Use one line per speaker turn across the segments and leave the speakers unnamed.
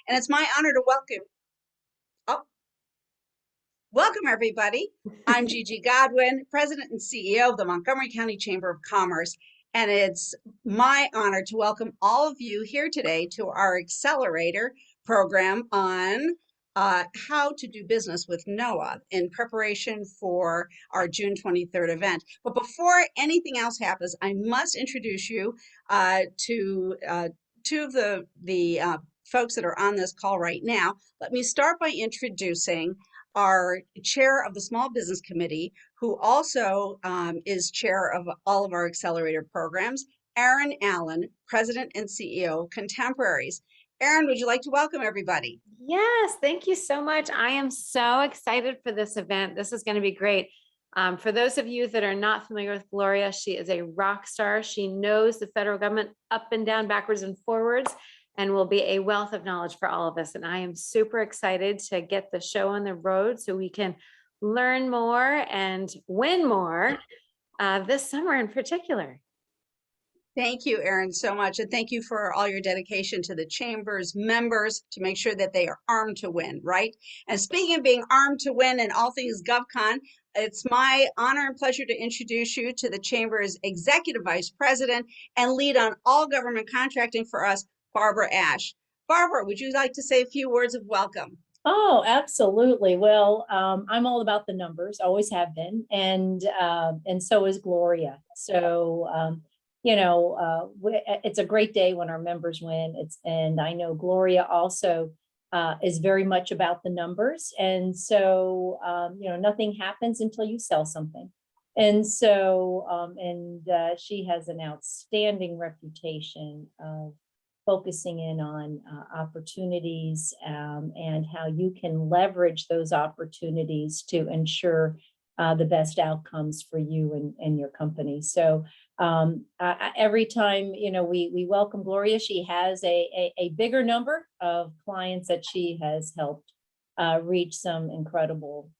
And it's my honor to oh, welcome everybody. I'm Gigi Godwin, President and CEO of the Montgomery County Chamber of Commerce. And it's my honor to welcome all of you here today to our EXCELerator program on how to do business with NOAA in preparation for our June 23rd event. But before anything else happens, I must introduce you to two of the folks that are on this call right now. Let me start by introducing our chair of the Small Business Committee, who also is chair of all of our EXCELerator programs, Erin Allen, President and CEO of Contemporaries. Erin, would you like to welcome everybody?
Yes, thank you so much. I am so excited for this event. This is going to be great. For those of you that are not familiar with Gloria, she is a rock star. She knows the federal government up and down, backwards and forwards, and will be a wealth of knowledge for all of us. And I am super excited to get the show on the road so we can learn more and win more this summer in particular.
Thank you, Erin, so much. And thank you for all your dedication to the Chamber's members to make sure that they are armed to win, right? And speaking of being armed to win in all things GovCon, it's my honor and pleasure to introduce you to the Chamber's Executive Vice President and lead on all government contracting for us, Barbara Ash. Barbara, would you like to say a few words of welcome?
Oh, absolutely. Well, I'm all about the numbers, always have been, and so is Gloria. So, it's a great day when our members win. And I know Gloria also is very much about the numbers, and so nothing happens until you sell something, and so she has an outstanding reputation of focusing in on opportunities and how you can leverage those opportunities to ensure the best outcomes for you and your company. So every time we welcome Gloria, she has a bigger number of clients that she has helped reach some incredible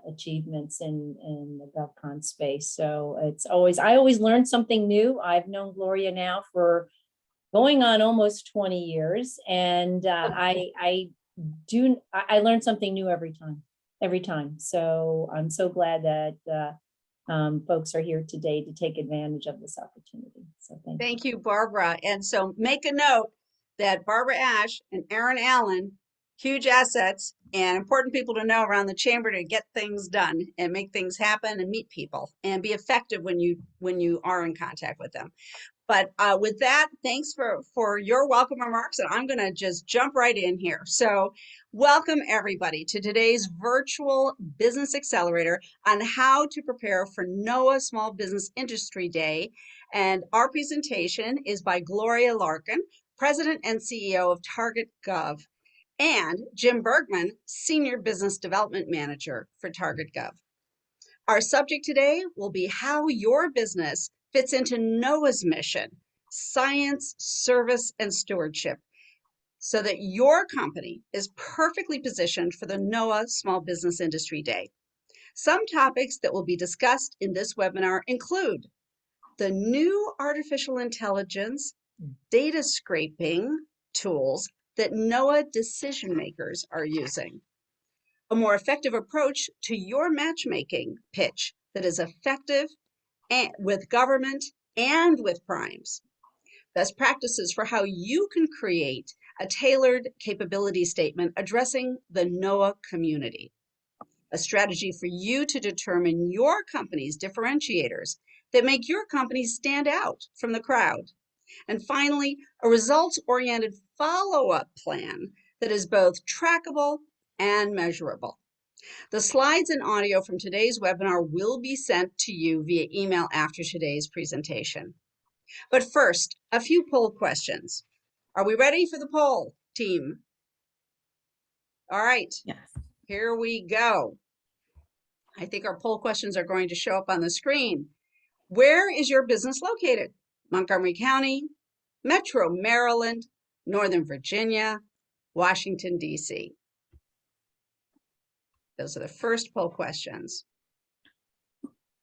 achievements in the GovCon space. So I always learn something new. I've known Gloria now for going on almost 20 years. And I learn something new every time. So I'm so glad that folks are here today to take advantage of this opportunity. So
thank you, Barbara. And so make a note that Barbara Ash and Erin Allen, huge assets and important people to know around the Chamber to get things done and make things happen and meet people and be effective when you are in contact with them. But with that, thanks for your welcome remarks, and I'm going to just jump right in here. So welcome everybody to today's virtual business accelerator on how to prepare for NOAA Small Business Industry Day. And our presentation is by Gloria Larkin, President and CEO of Target Gov, and Jim Bergman, Senior Business Development Manager for Target Gov. Our subject today will be how your business fits into NOAA's mission, science, service, and stewardship, so that your company is perfectly positioned for the NOAA Small Business Industry Day. Some topics that will be discussed in this webinar include the new artificial intelligence data scraping tools that NOAA decision makers are using, a more effective approach to your matchmaking pitch that is effective with government and with primes, best practices for how you can create a tailored capability statement addressing the NOAA community, a strategy for you to determine your company's differentiators that make your company stand out from the crowd, and finally, a results-oriented follow-up plan that is both trackable and measurable. The slides and audio from today's webinar will be sent to you via email after today's presentation. But first, a few poll questions. Are we ready for the poll, team? All right,
Yes.
Here we go. I think our poll questions are going to show up on the screen. Where is your business located? Montgomery County, Metro Maryland, Northern Virginia, Washington, D.C. Those are the first poll questions.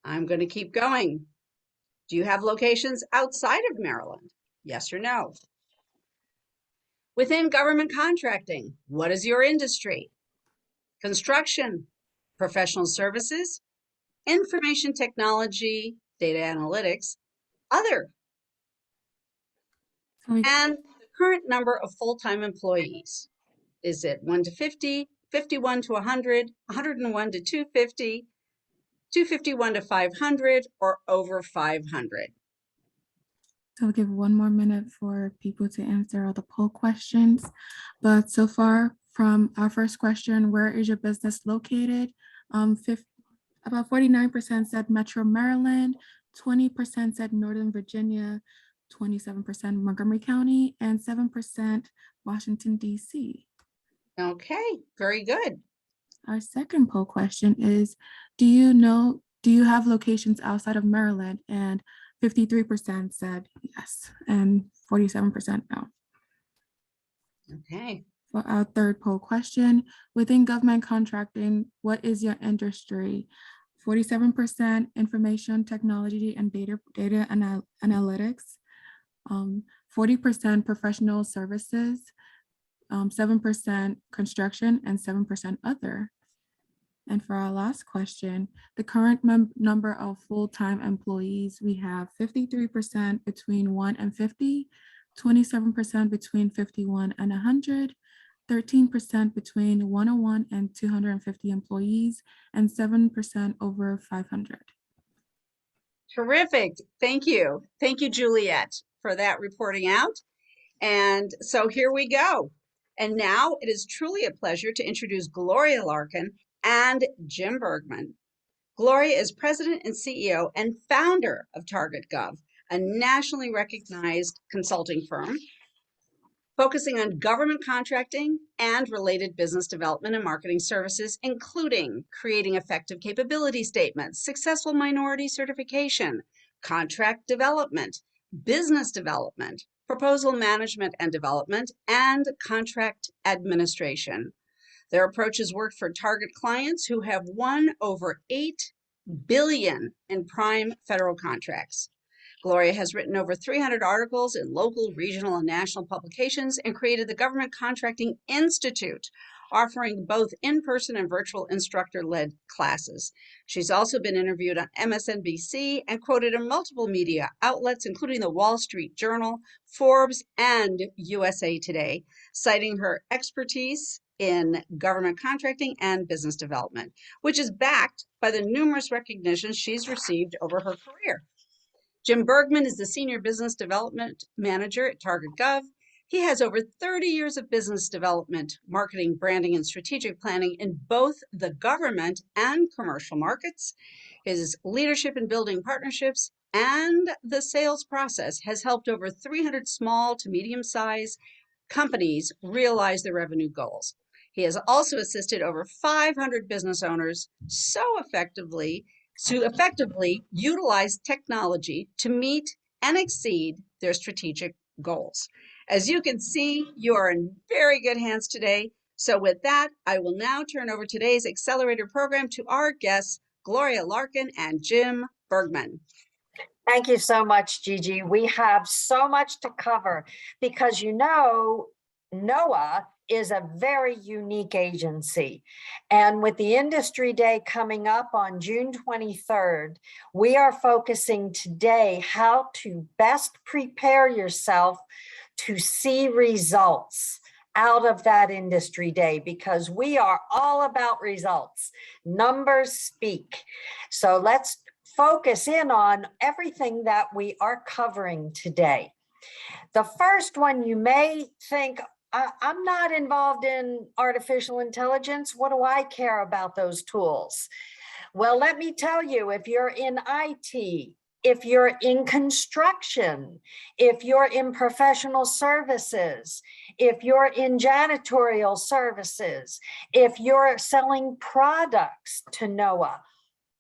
I'm going to keep going. Do you have locations outside of Maryland? Yes or no? Within government contracting, what is your industry? Construction, professional services, information technology, data analytics, other, and the current number of full-time employees. Is it 1 to 50, 51 to 100, 101 to 250, 251 to 500, or over 500?
So I'll give one more minute for people to answer all the poll questions. But so far from our first question, where is your business located? About 49% said Metro Maryland, 20% said Northern Virginia, 27% Montgomery County, and 7% Washington, DC.
Okay, very good.
Our second poll question is, do you have locations outside of Maryland? And 53% said yes, and 47% no.
Okay.
For our third poll question, within government contracting, what is your industry? 47% information technology and data analytics, 40% professional services, 7% construction, and 7% other. And for our last question, the current number of full-time employees, we have 53% between 1 and 50, 27% between 51 and 100, 13% between 101 and 250 employees, and 7% over 500.
Terrific. Thank you. Thank you, Juliet, for that reporting out. And so here we go. And now it is truly a pleasure to introduce Gloria Larkin and Jim Bergman. Gloria is president and CEO and founder of TargetGov, a nationally recognized consulting firm focusing on government contracting and related business development and marketing services, including creating effective capability statements, successful minority certification, contract development, business development, proposal management and development, and contract administration. Their approaches worked for target clients who have won over $8 billion in prime federal contracts. Gloria has written over 300 articles in local, regional, and national publications and created the Government Contracting Institute, offering both in-person and virtual instructor-led classes. She's also been interviewed on MSNBC and quoted in multiple media outlets, including the Wall Street Journal, Forbes, and USA Today, citing her expertise in government contracting and business development, which is backed by the numerous recognitions she's received over her career. Jim Bergman is the Senior Business Development Manager at TargetGov. He has over 30 years of business development, marketing, branding, and strategic planning in both the government and commercial markets. His leadership in building partnerships and the sales process has helped over 300 small to medium-sized companies realize their revenue goals. He has also assisted over 500 business owners to effectively utilize technology to meet and exceed their strategic goals. As you can see, you are in very good hands today. So with that, I will now turn over today's EXCELerator program to our guests, Gloria Larkin and Jim Bergman.
Thank you so much, Gigi. We have so much to cover because, you know, NOAA is a very unique agency. And with the Industry Day coming up on June 23rd, we are focusing today how to best prepare yourself to see results out of that Industry Day, because we are all about results. Numbers speak. So let's focus in on everything that we are covering today. The first one, you may think, I'm not involved in artificial intelligence. What do I care about those tools? Well, let me tell you, if you're in IT, if you're in construction, if you're in professional services, if you're in janitorial services, if you're selling products to NOAA,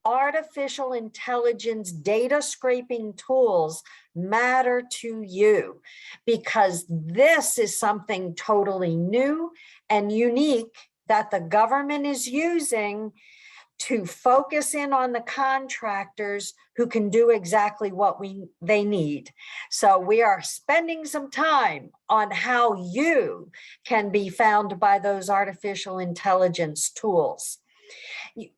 artificial intelligence data scraping tools matter to you, because this is something totally new and unique that the government is using to focus in on the contractors who can do exactly what they need. So we are spending some time on how you can be found by those artificial intelligence tools.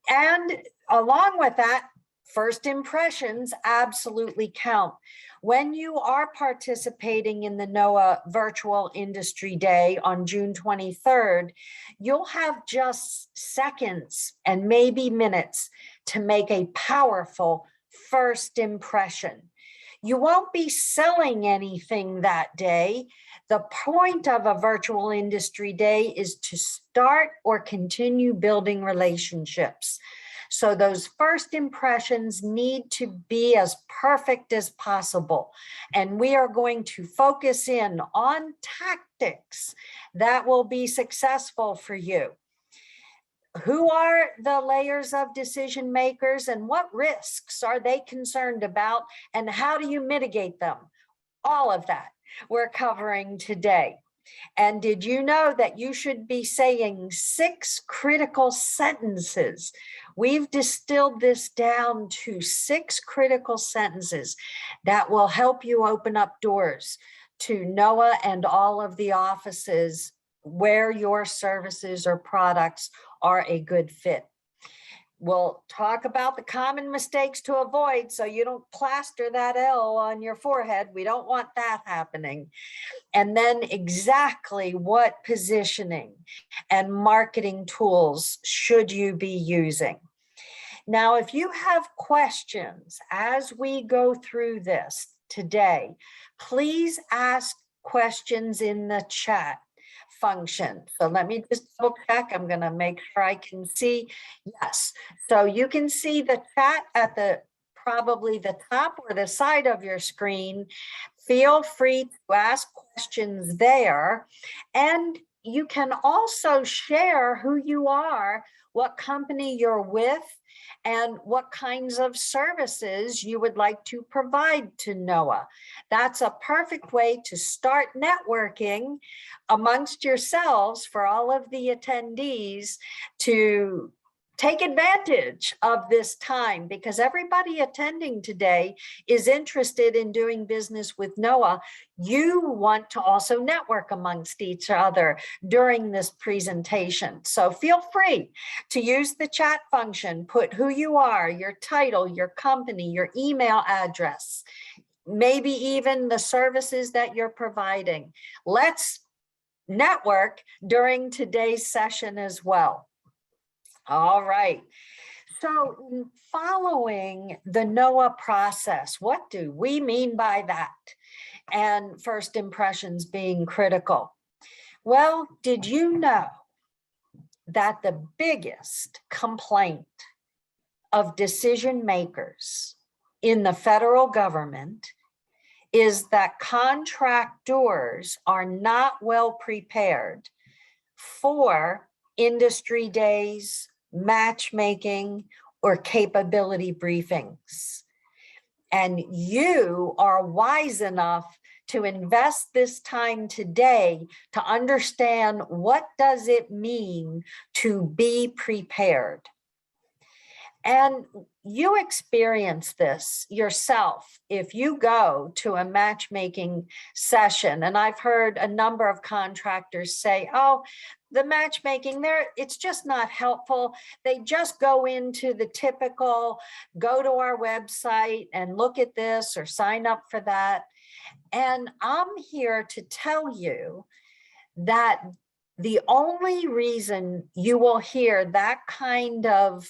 And along with that, first impressions absolutely count. When you are participating in the NOAA Virtual Industry Day on June 23rd, you'll have just seconds and maybe minutes to make a powerful first impression. You won't be selling anything that day. The point of a virtual industry day is to start or continue building relationships. So those first impressions need to be as perfect as possible. And we are going to focus in on tactics that will be successful for you. Who are the layers of decision makers and what risks are they concerned about and how do you mitigate them? All of that we're covering today. And did you know that you should be saying 6 critical sentences? We've distilled this down to 6 critical sentences that will help you open up doors to NOAA and all of the offices where your services or products are a good fit. We'll talk about the common mistakes to avoid so you don't plaster that L on your forehead. We don't want that happening. And then exactly what positioning and marketing tools should you be using. Now, if you have questions as we go through this today, please ask questions in the chat function. So let me just double check. I'm going to make sure I can see. Yes. So you can see the chat at the probably the top or the side of your screen. Feel free to ask questions there. And you can also share who you are, what company you're with, and what kinds of services you would like to provide to NOAA. That's a perfect way to start networking amongst yourselves for all of the attendees to take advantage of this time, because everybody attending today is interested in doing business with NOAA. You want to also network amongst each other during this presentation. So feel free to use the chat function, put who you are, your title, your company, your email address, maybe even the services that you're providing. Let's network during today's session as well. All right. So following the NOAA process, what do we mean by that? And first impressions being critical. Well, did you know that the biggest complaint of decision makers in the federal government is that contractors are not well prepared for industry days, matchmaking, or capability briefings? And you are wise enough to invest this time today to understand what does it mean to be prepared. And you experience this yourself if you go to a matchmaking session. And I've heard a number of contractors say, oh, the matchmaking there, it's just not helpful. They just go into the typical, go to our website and look at this or sign up for that. And I'm here to tell you that the only reason you will hear that kind of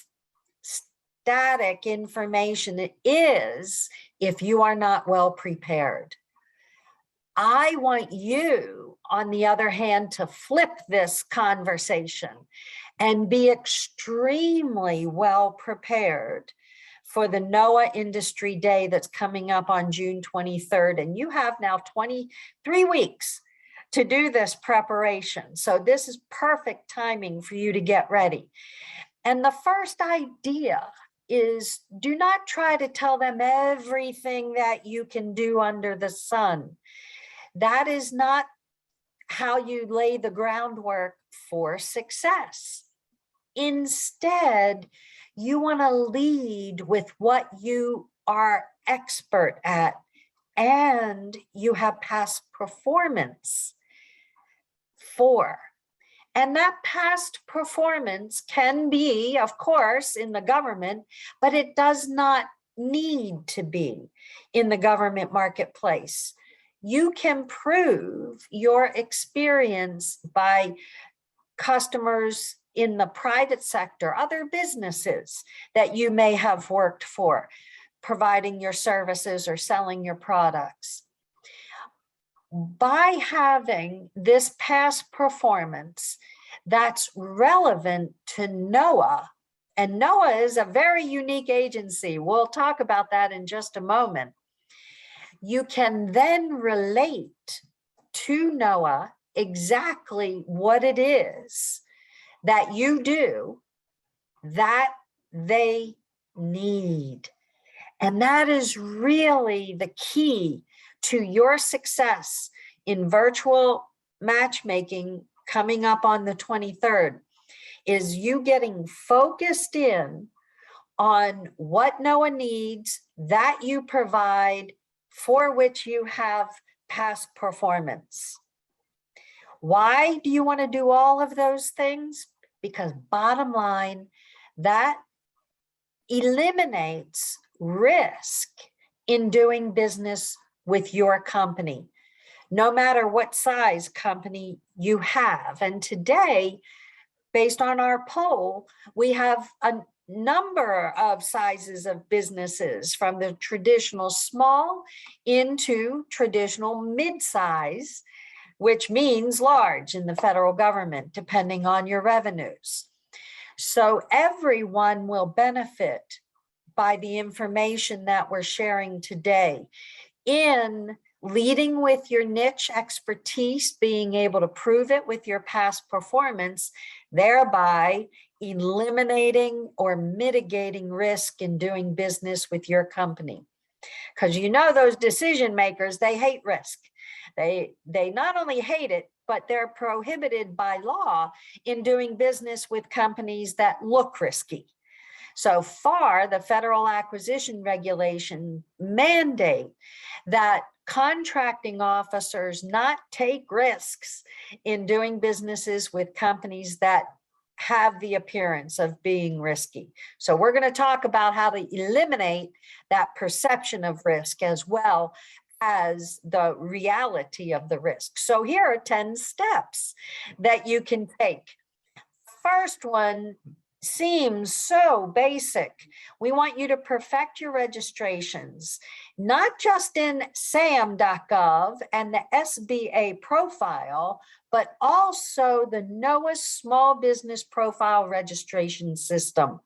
static information is if you are not well prepared. I want you, on the other hand, to flip this conversation and be extremely well prepared for the NOAA Industry Day that's coming up on June 23rd. And you have now 23 weeks to do this preparation. So this is perfect timing for you to get ready. And the first idea is, do not try to tell them everything that you can do under the sun. That is not how you lay the groundwork for success. Instead, you want to lead with what you are expert at and you have past performance for. And that past performance can be, of course, in the government, but it does not need to be in the government marketplace. You can prove your experience by customers in the private sector, other businesses that you may have worked for, providing your services or selling your products. By having this past performance that's relevant to NOAA, and NOAA is a very unique agency. We'll talk about that in just a moment. You can then relate to NOAA exactly what it is that you do that they need. And that is really the key to your success in virtual matchmaking coming up on the 23rd, is you getting focused in on what NOAA needs that you provide, for which you have past performance. Why do you want to do all of those things? Because bottom line, that eliminates risk in doing business with your company, no matter what size company you have. And today, based on our poll, we have a number of sizes of businesses, from the traditional small into traditional mid-size, which means large in the federal government, depending on your revenues. So everyone will benefit by the information that we're sharing today in leading with your niche expertise, being able to prove it with your past performance, thereby eliminating or mitigating risk in doing business with your company. Because you know those decision makers, they hate risk. They not only hate it, but they're prohibited by law in doing business with companies that look risky. So far, the federal acquisition regulation mandate that contracting officers not take risks in doing businesses with companies that have the appearance of being risky. So we're going to talk about how to eliminate that perception of risk as well as the reality of the risk. So here are 10 steps that you can take. First one seems so basic. We want you to perfect your registrations, not just in SAM.gov and the Sba Profile, but also the NOAA Small Business Profile registration system.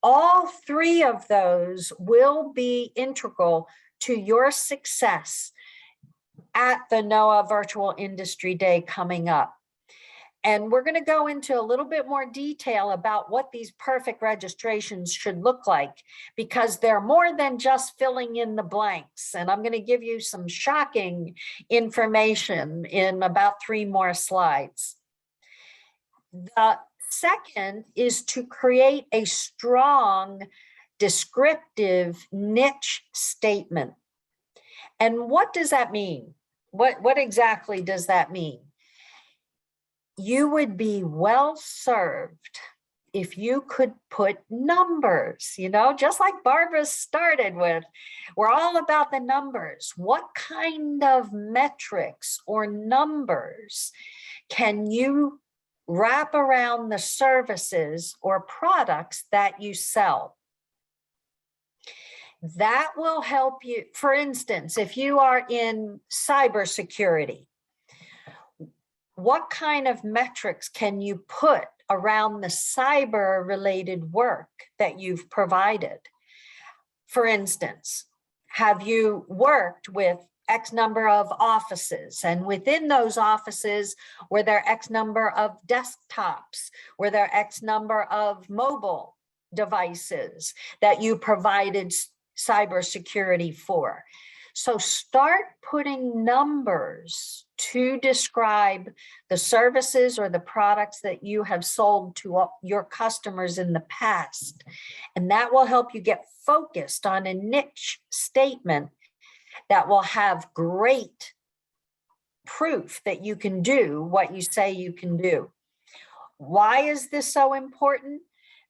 All three of those will be integral to your success at the NOAA Virtual Industry Day coming up. And we're going to go into a little bit more detail about what these perfect registrations should look like, because they're more than just filling in the blanks. And I'm going to give you some shocking information in about 3 more slides. The second is to create a strong, descriptive niche statement. And what does that mean? What exactly does that mean? You would be well served if you could put numbers, just like Barbara started with. We're all about the numbers. What kind of metrics or numbers can you wrap around the services or products that you sell? That will help you. For instance, if you are in cybersecurity, what kind of metrics can you put around the cyber related work that you've provided? For instance, have you worked with X number of offices, and within those offices, were there X number of desktops? Were there X number of mobile devices that you provided cybersecurity for? So start putting numbers to describe the services or the products that you have sold to your customers in the past. And that will help you get focused on a niche statement that will have great proof that you can do what you say you can do. Why is this so important?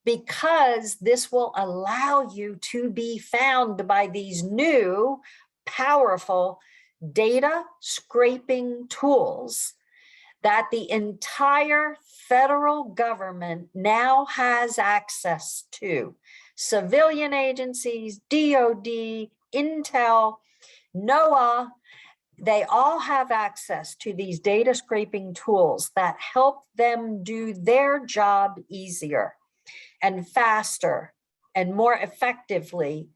Because this will allow you to be found by these new powerful data scraping tools that the entire federal government now has access to. Civilian agencies, DOD, Intel, NOAA, they all have access to these data scraping tools that help them do their job easier and faster and more effectively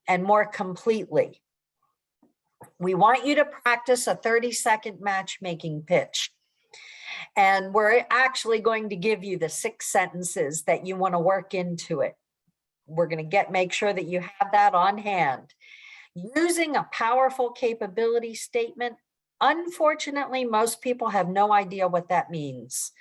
and more completely. We want you to practice a 30-second matchmaking pitch. And we're actually going to give you the 6 sentences that you want to work into it. We're going to make sure that you have that on hand. Using a powerful capability statement, unfortunately, most people have no idea what that means.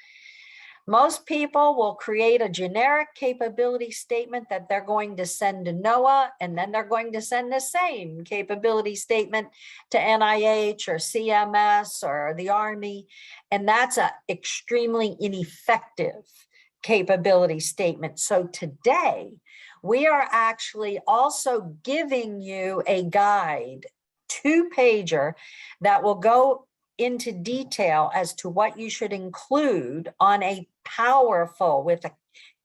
Most people will create a generic capability statement that they're going to send to NOAA, and then they're going to send the same capability statement to NIH or CMS or the Army, and that's an extremely ineffective capability statement. So today, we are actually also giving you a guide, 2-pager, that will go into detail as to what you should include on a powerful, with a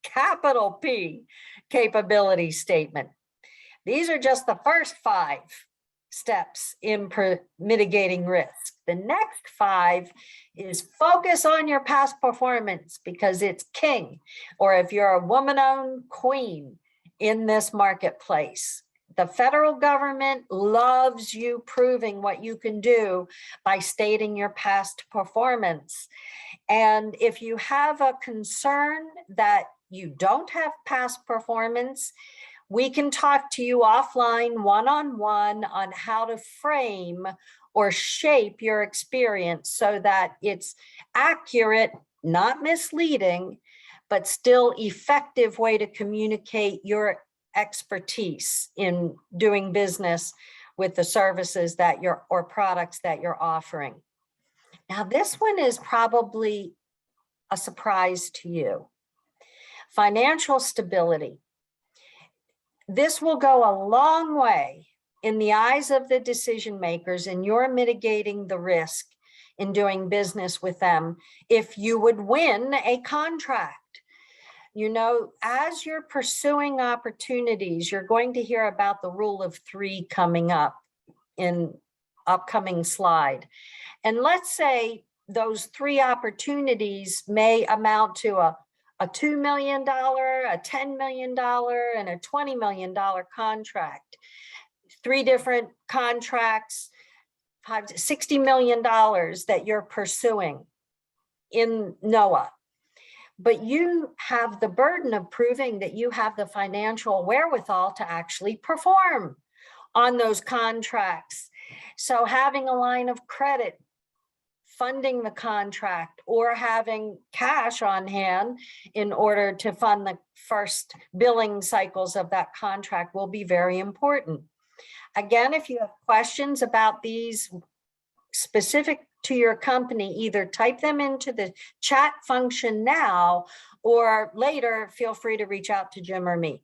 capital P, capability statement. These are just the first 5 steps in mitigating risk. The next 5 is focus on your past performance, because it's king, or if you're a woman-owned queen in this marketplace. The federal government loves you proving what you can do by stating your past performance. And if you have a concern that you don't have past performance, we can talk to you offline, one-on-one, on how to frame or shape your experience so that it's accurate, not misleading, but still effective way to communicate your expertise in doing business with the services that you're, or products that you're offering. Now, this one is probably a surprise to you. Financial stability. This will go a long way in the eyes of the decision makers, and you're mitigating the risk in doing business with them if you would win a contract. You know, as you're pursuing opportunities, you're going to hear about the rule of 3 coming up in upcoming slide. And let's say those 3 opportunities may amount to a $2 million, a $10 million, and a $20 million contract. 3 different contracts, $60 million that you're pursuing in NOAA. But you have the burden of proving that you have the financial wherewithal to actually perform on those contracts. So having a line of credit, funding the contract, or having cash on hand in order to fund the first billing cycles of that contract will be very important. Again, if you have questions about these specific to your company, either type them into the chat function now, or later, feel free to reach out to Jim or me.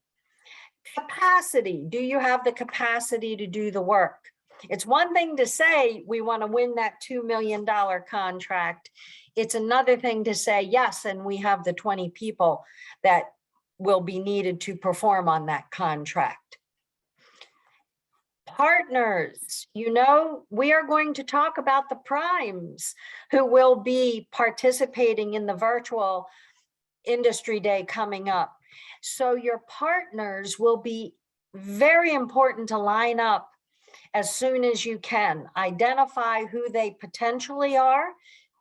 Capacity. Do you have the capacity to do the work? It's one thing to say we want to win that $2 million contract. It's another thing to say yes, and we have the 20 people that will be needed to perform on that contract. Partners, you know, we are going to talk about the primes who will be participating in the virtual industry day coming up. So your partners will be very important to line up as soon as you can. Identify who they potentially are,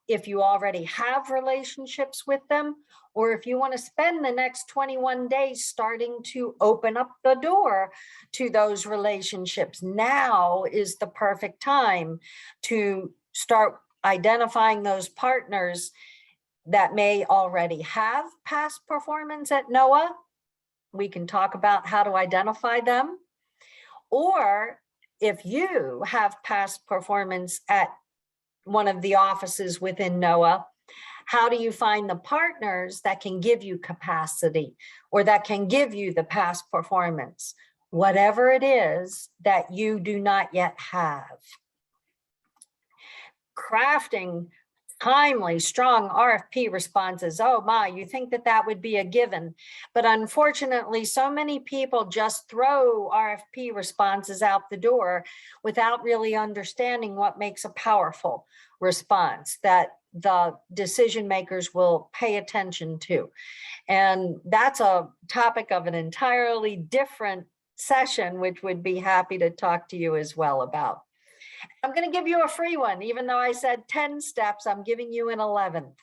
if you already have relationships with them, or if you want to spend the next 21 days starting to open up the door to those relationships. Now is the perfect time to start identifying those partners that may already have past performance at NOAA. We can talk about how to identify them. Or if you have past performance at one of the offices within NOAA, how do you find the partners that can give you capacity or that can give you the past performance, whatever it is that you do not yet have? Crafting timely, strong RFP responses. Oh my, you think that that would be a given. But unfortunately, so many people just throw RFP responses out the door without really understanding what makes a powerful response that the decision makers will pay attention to. And that's a topic of an entirely different session, which would be happy to talk to you as well about. I'm going to give you a free one. Even though I said 10 steps, I'm giving you an 11th.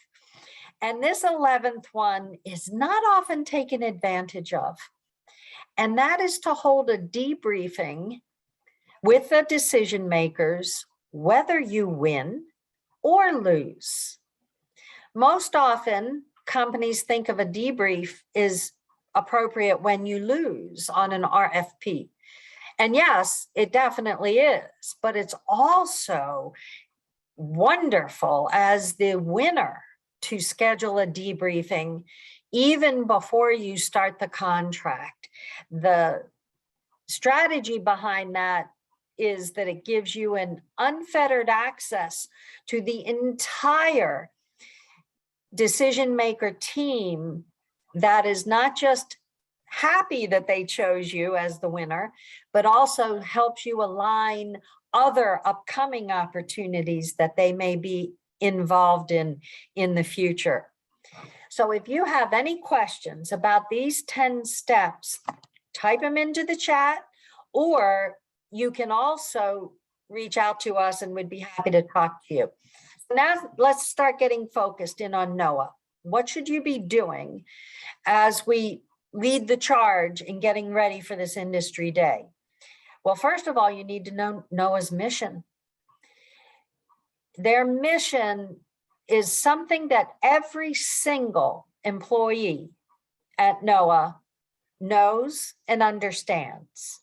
And this 11th one is not often taken advantage of. And that is to hold a debriefing with the decision makers, whether you win or lose. Most often, companies think of a debrief is appropriate when you lose on an RFP. And yes, it definitely is, but it's also wonderful as the winner to schedule a debriefing even before you start the contract. The strategy behind that is that it gives you an unfettered access to the entire decision maker team that is not just happy that they chose you as the winner, but also helps you align other upcoming opportunities that they may be involved in the future. So if you have any questions about these 10 steps, type them into the chat, or you can also reach out to us and we'd be happy to talk to you. Now let's start getting focused in on NOAA. What should you be doing as we lead the charge in getting ready for this industry day? Well, first of all, you need to know NOAA's mission. Their mission is something that every single employee at NOAA knows and understands.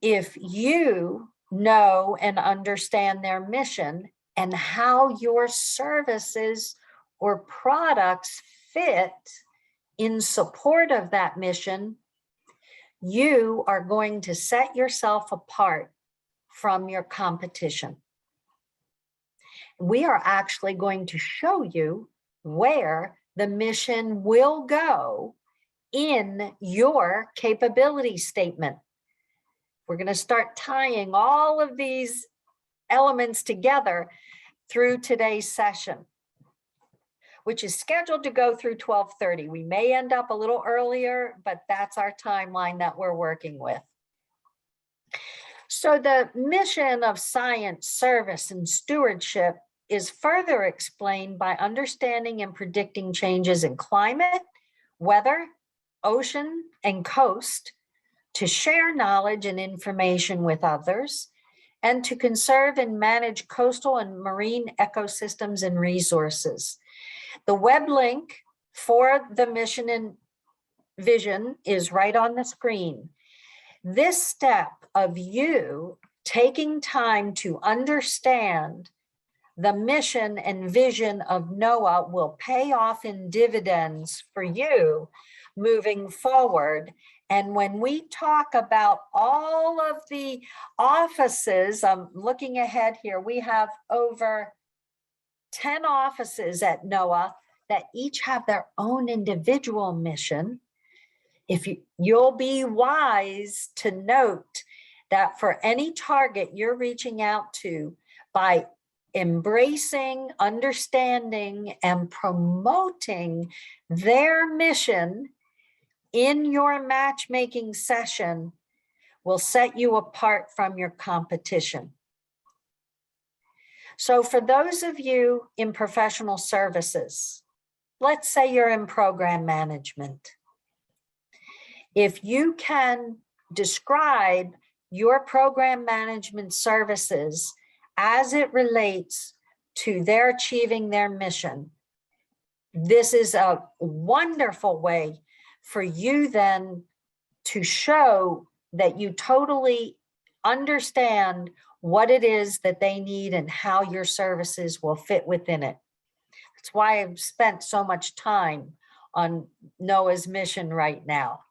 If you know and understand their mission and how your services or products fit in support of that mission, you are going to set yourself apart from your competition. We are actually going to show you where the mission will go in your capability statement. We're going to start tying all of these elements together through today's session, which is scheduled to go through 12:30. We may end up a little earlier, but that's our timeline that we're working with. So the mission of science, service, and stewardship is further explained by understanding and predicting changes in climate, weather, ocean, and coast, to share knowledge and information with others, and to conserve and manage coastal and marine ecosystems and resources. The web link for the mission and vision is right on the screen. This step of you taking time to understand the mission and vision of NOAA will pay off in dividends for you moving forward. And when we talk about all of the offices, I'm looking ahead here, we have over 10 offices at NOAA that each have their own individual mission. You'll be wise to note that for any target you're reaching out to, by embracing, understanding, and promoting their mission in your matchmaking session, will set you apart from your competition. So for those of you in professional services, let's say you're in program management. If you can describe your program management services as it relates to their achieving their mission, this is a wonderful way for you then to show that you totally understand what it is that they need and how your services will fit within it. That's why I've spent so much time on NOAA's mission right now.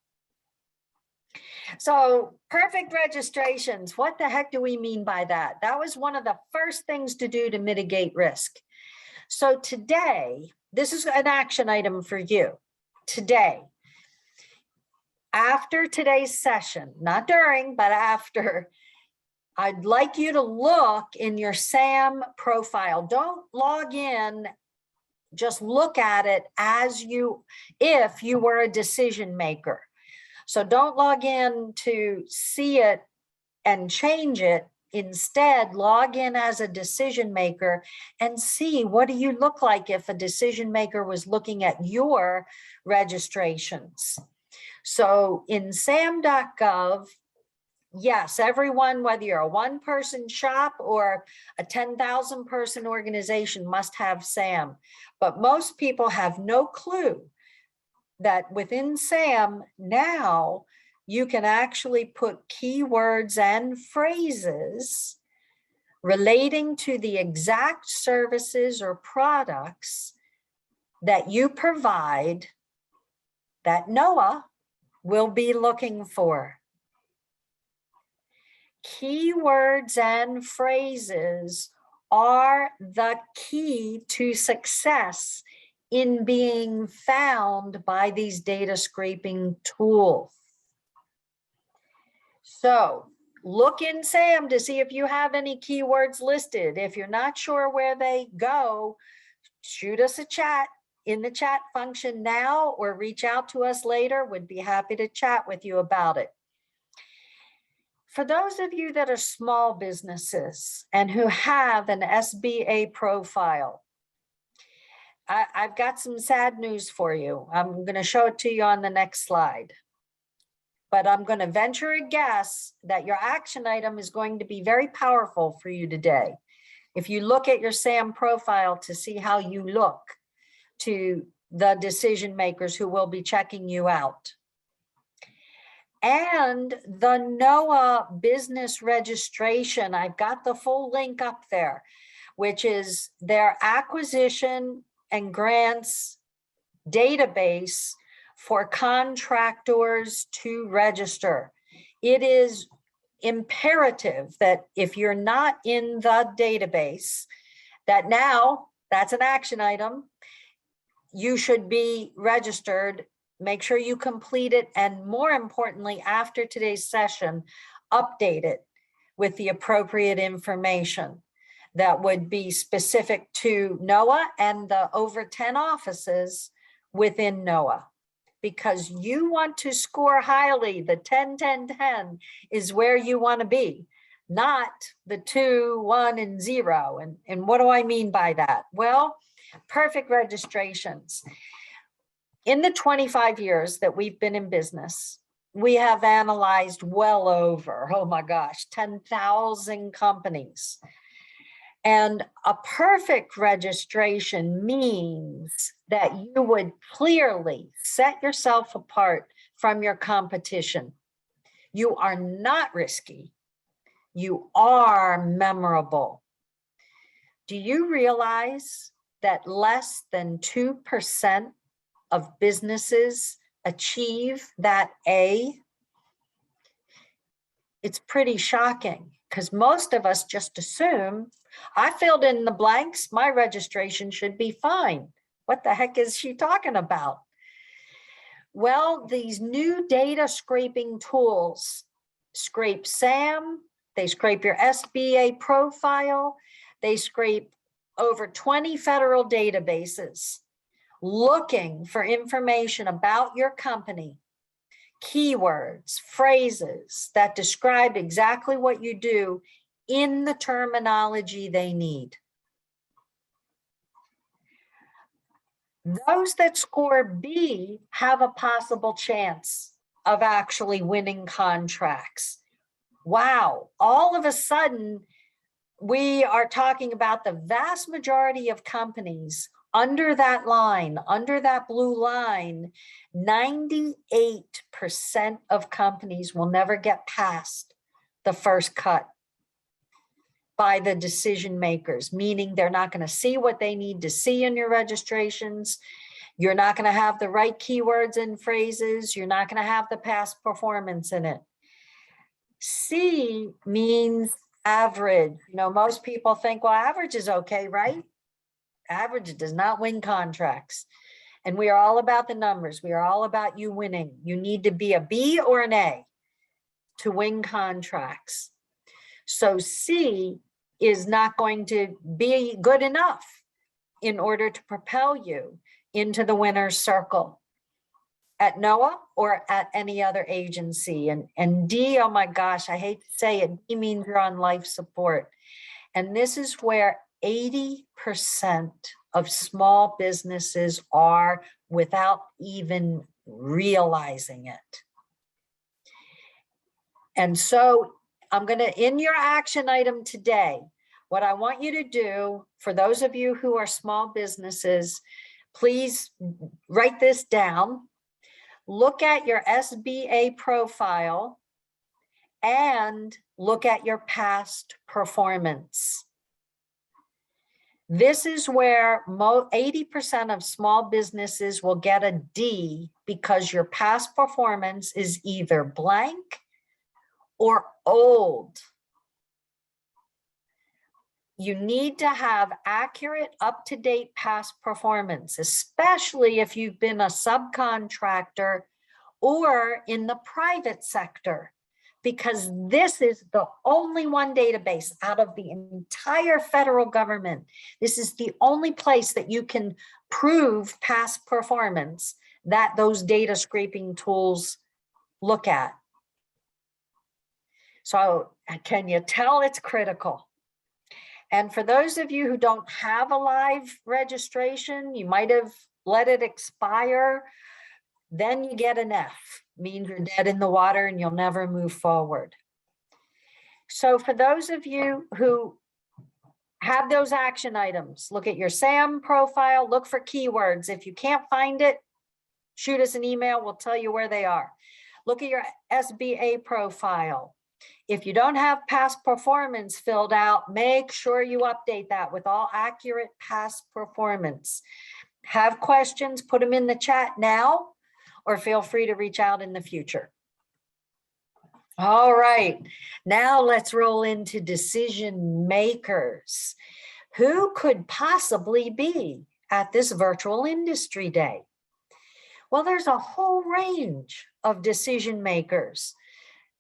So perfect registrations, what the heck do we mean by that? That was one of the first things to do to mitigate risk. So today, this is an action item for you. Today, after today's session, not during, but after, I'd like you to look in your SAM profile. Don't log in, just look at it as if you were a decision maker. So don't log in to see it and change it. Instead, log in as a decision maker and see, what do you look like if a decision maker was looking at your registrations? So in sam.gov, yes, everyone, whether you're a one-person shop or a 10,000 person organization, must have SAM. But most people have no clue that within SAM now you can actually put keywords and phrases relating to the exact services or products that you provide that NOAA will be looking for. Keywords and phrases are the key to success in being found by these data scraping tools. So look in SAM to see if you have any keywords listed. If you're not sure where they go, shoot us a chat in the chat function now or reach out to us later. We'd be happy to chat with you about it. For those of you that are small businesses and who have an Sba Profile, I've got some sad news for you. I'm going to show it to you on the next slide. But I'm going to venture a guess that your action item is going to be very powerful for you today. If you look at your SAM profile to see how you look to the decision makers who will be checking you out. And the NOAA business registration, I've got the full link up there, which is their acquisition and grants database for contractors to register. It is imperative that if you're not in the database, that now that's an action item, you should be registered. Make sure you complete it, and more importantly, after today's session, update it with the appropriate information that would be specific to NOAA and the over 10 offices within NOAA. Because you want to score highly, the 10, 10, 10 is where you want to be, not the 2, 1, and 0. And what do I mean by that? Well, perfect registrations. In the 25 years that we've been in business, we have analyzed well over, oh my gosh, 10,000 companies. And a perfect registration means that you would clearly set yourself apart from your competition. You are not risky. You are memorable. Do you realize that less than 2% of businesses achieve that A? It's pretty shocking because most of us just assume, I filled in the blanks, my registration should be fine. What the heck is she talking about? Well, these new data scraping tools scrape SAM, they scrape your Sba profile, they scrape over 20 federal databases looking for information about your company, keywords, phrases that describe exactly what you do in the terminology they need. Those that score B have a possible chance of actually winning contracts. Wow, all of a sudden, we are talking about the vast majority of companies under that line, under that blue line, 98% of companies will never get past the first cut by the decision makers, meaning they're not going to see what they need to see in your registrations. You're not going to have the right keywords and phrases. You're not going to have the past performance in it. C means average. You know, most people think, well, average is okay, right? Average does not win contracts. And we are all about the numbers. We are all about you winning. You need to be a B or an A to win contracts. So C is not going to be good enough in order to propel you into the winner's circle at NOAA or at any other agency. And D, oh my gosh, I hate to say it, D means you're on life support. And this is where 80% of small businesses are without even realizing it. And so I'm going to, in your action item today, what I want you to do, for those of you who are small businesses, please write this down. Look at your Sba profile and look at your past performance. This is where 80% of small businesses will get a D because your past performance is either blank or old. You need to have accurate, up-to-date past performance, especially if you've been a subcontractor or in the private sector, because this is the only one database out of the entire federal government. This is the only place that you can prove past performance that those data scraping tools look at. So can you tell it's critical? And for those of you who don't have a live registration, you might have let it expire, then you get an F, means you're dead in the water and you'll never move forward. So for those of you who have those action items, look at your SAM profile, look for keywords. If you can't find it, shoot us an email, we'll tell you where they are. Look at your Sba profile. If you don't have past performance filled out, make sure you update that with all accurate past performance. Have questions, put them in the chat now, or feel free to reach out in the future. All right, now let's roll into decision makers. Who could possibly be at this virtual industry day? Well, there's a whole range of decision makers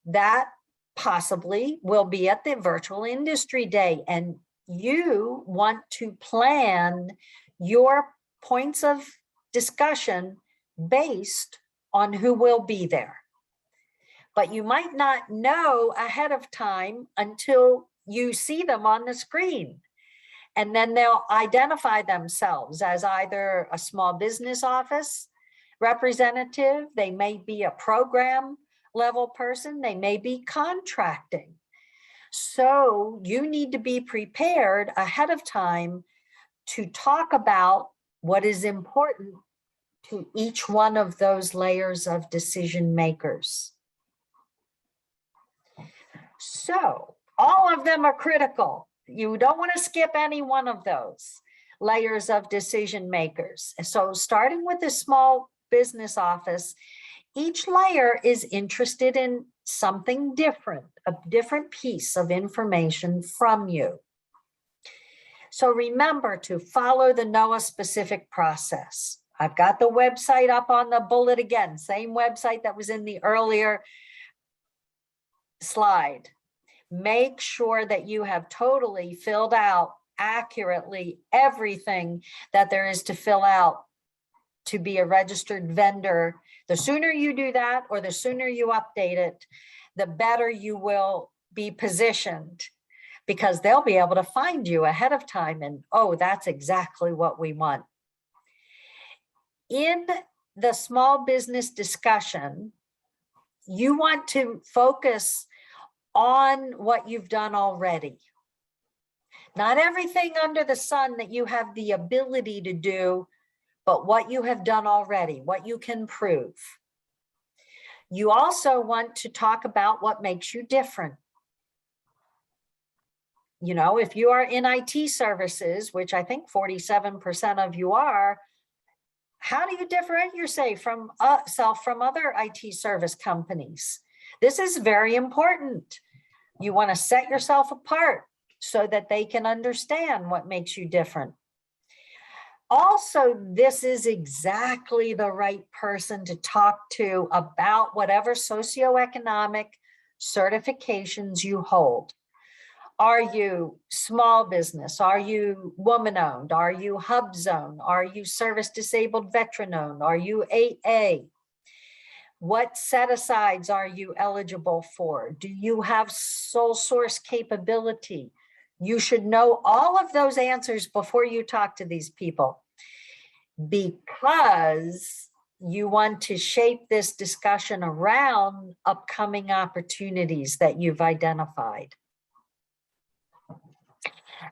that possibly will be at the virtual industry day, and you want to plan your points of discussion based on who will be there. But you might not know ahead of time until you see them on the screen. And then they'll identify themselves as either a small business office representative, they may be a program level person, they may be contracting. So you need to be prepared ahead of time to talk about what is important to each one of those layers of decision makers. So all of them are critical. You don't want to skip any one of those layers of decision makers. So starting with the small business office, each layer is interested in something different, a different piece of information from you. So remember to follow the NOAA specific process. I've got the website up on the bullet again, same website that was in the earlier slide. Make sure that you have totally filled out accurately everything that there is to fill out to be a registered vendor. The sooner you do that, or the sooner you update it, the better you will be positioned, because they'll be able to find you ahead of time and, oh, that's exactly what we want. in the small business discussion, you want to focus on what you've done already. Not everything under the sun that you have the ability to do, but what you have done already, what you can prove. You also want to talk about what makes you different. You know, if you are in IT services, which I think 47% of you are, how do you differentiate yourself from other IT service companies? This is very important. You want to set yourself apart so that they can understand what makes you different. Also, this is exactly the right person to talk to about whatever socioeconomic certifications you hold. Are you small business? Are you woman-owned? Are you hub zone? Are you service disabled veteran-owned? Are you AA? What set-asides are you eligible for? Do you have sole source capability? You should know all of those answers before you talk to these people, because you want to shape this discussion around upcoming opportunities that you've identified.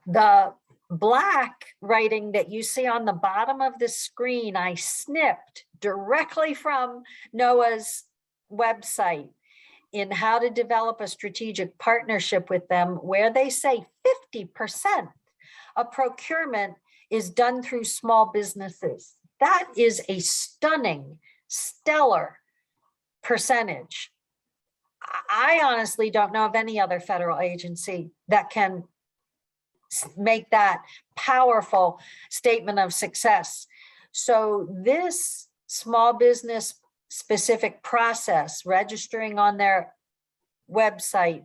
The black writing that you see on the bottom of the screen, I snipped directly from NOAA's website in how to develop a strategic partnership with them, where they say 50% of procurement is done through small businesses. That is a stunning, stellar percentage. I honestly don't know of any other federal agency that can make that powerful statement of success. So this small business specific process, registering on their website,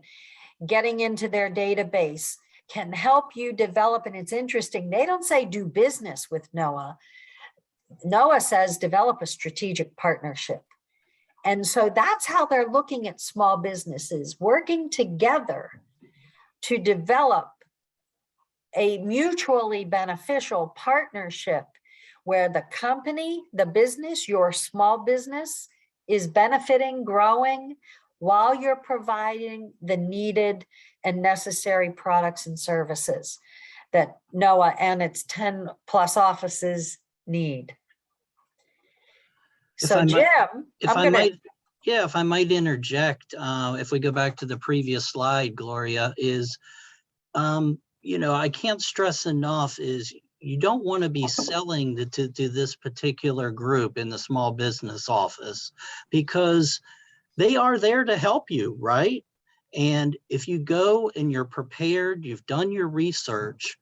getting into their database, can help you develop. And it's interesting, they don't say do business with NOAA. NOAA says develop a strategic partnership. And so that's how they're looking at small businesses, working together to develop a mutually beneficial partnership where the company, the business, your small business is benefiting, growing, while you're providing the needed and necessary products and services that NOAA and its 10 plus offices need. So Jim,
if I might interject, if we go back to the previous slide, Gloria, is, you know, I can't stress enough is you don't want to be selling to this particular group in the small business office, because they are there to help you, right? And if you go and you're prepared, you've done your research,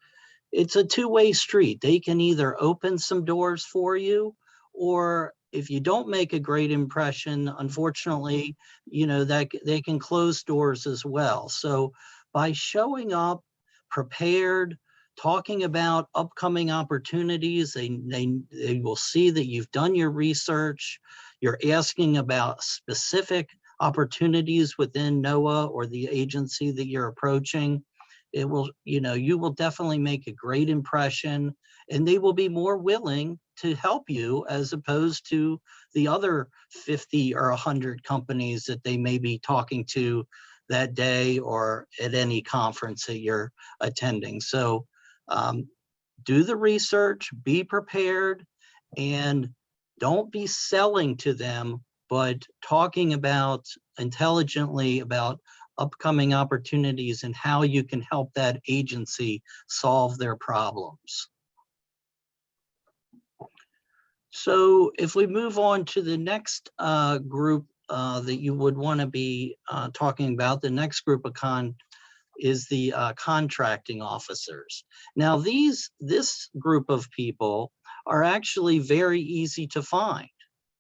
it's a two-way street. They can either open some doors for you, or if you don't make a great impression, unfortunately, you know, that they can close doors as well. So by showing up prepared, talking about upcoming opportunities, they will see that you've done your research. You're asking about specific opportunities within NOAA or the agency that you're approaching. It will, you know, you will definitely make a great impression, and they will be more willing to help you as opposed to the other 50 or 100 companies that they may be talking to that day or at any conference that you're attending. So do the research, be prepared, and don't be selling to them, but talking about intelligently about upcoming opportunities and how you can help that agency solve their problems. So if we move on to the next group that you would want to be talking about, the next group of is the contracting officers. Now this group of people are actually very easy to find,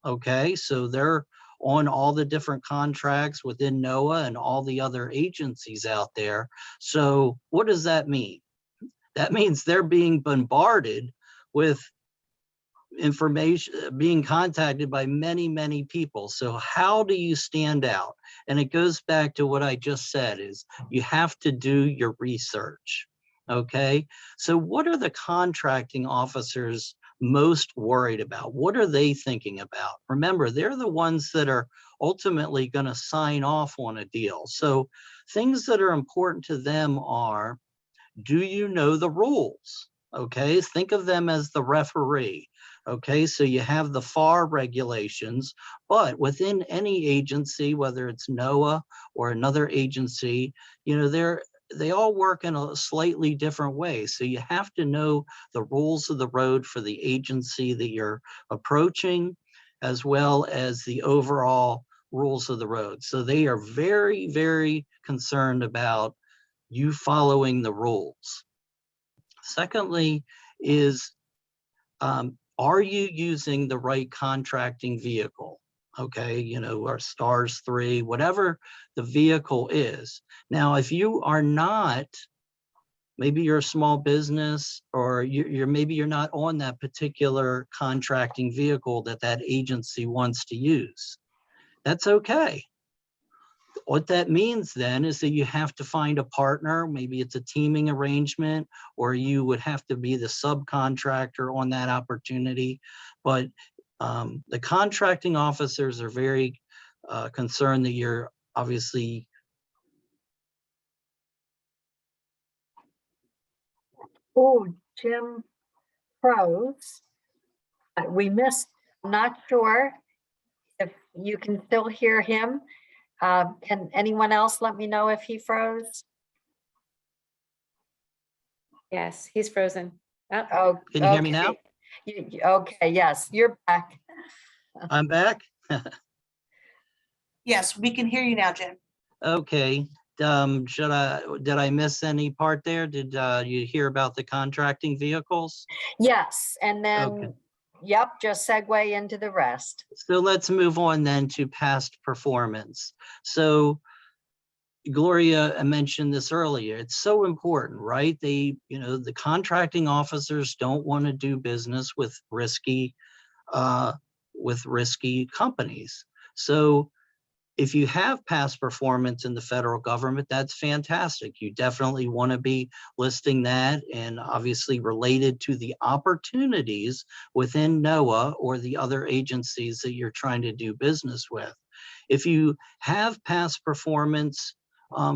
okay? So they're on all the different contracts within NOAA and all the other agencies out there. So what does that mean? That means they're being bombarded with information, being contacted by many, many people. So how do you stand out? And it goes back to what I just said, is you have to do your research, okay? So what are the contracting officers most worried about? What are they thinking about? Remember, they're the ones that are ultimately going to sign off on a deal. So things that are important to them are, do you know the rules? Okay, think of them as the referee. Okay, so you have the FAR regulations, but within any agency, whether it's NOAA or another agency, you know, they all work in a slightly different way. So you have to know the rules of the road for the agency that you're approaching, as well as the overall rules of the road. So they are very, very concerned about you following the rules. Secondly is, are you using the right contracting vehicle? Okay, you know, or STARS 3, whatever the vehicle is. Now, if you are not, maybe you're a small business, or maybe you're not on that particular contracting vehicle that that agency wants to use. That's okay. What that means then is that you have to find a partner. Maybe it's a teaming arrangement, or you would have to be the subcontractor on that opportunity. But the contracting officers are very concerned that you're obviously.
Oh, Jim froze. We missed, not sure if you can still hear him. Can anyone else let me know if he froze?
Yes, he's frozen. Oh,
Oh,
Can you hear me now?
okay. Okay, yes, you're back.
I'm back.
Yes, we can hear you now, Jim.
Okay. Did I miss any part there? Did you hear about the contracting vehicles?
Yes, and then,
Okay.
yep, just segue into the rest.
So let's move on then to past performance. So Gloria mentioned this earlier. It's so important, right? The contracting officers don't want to do business with risky companies. So if you have past performance in the federal government, that's fantastic. You definitely want to be listing that, and obviously related to the opportunities within NOAA or the other agencies that you're trying to do business with. If you have past performance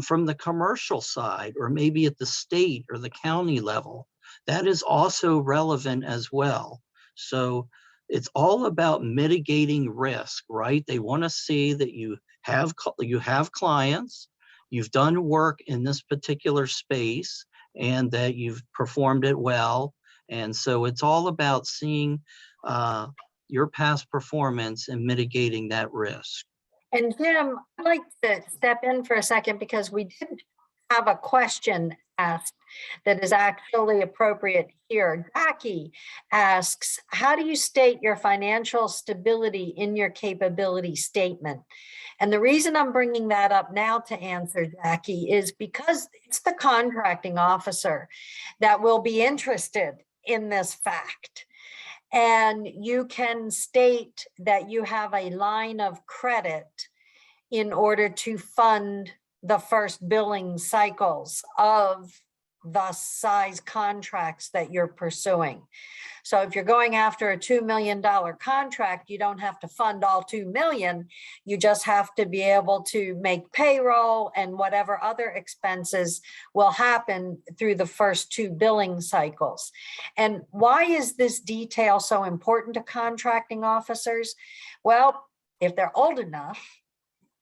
from the commercial side, or maybe at the state or the county level, that is also relevant as well. So it's all about mitigating risk, right? They want to see that you have clients, you've done work in this particular space, and that you've performed it well. And so it's all about seeing your past performance and mitigating that risk.
And Jim, I'd like to step in for a second because we did have a question asked that is actually appropriate here. Jackie asks, how do you state your financial stability in your capability statement? And the reason I'm bringing that up now to answer, Jackie, is because it's the contracting officer that will be interested in this fact. And you can state that you have a line of credit in order to fund the first billing cycles of the size contracts that you're pursuing. So if you're going after a $2 million contract, you don't have to fund all 2 million. You just have to be able to make payroll and whatever other expenses will happen through the first 2 billing cycles. And why is this detail so important to contracting officers? Well, if they're old enough,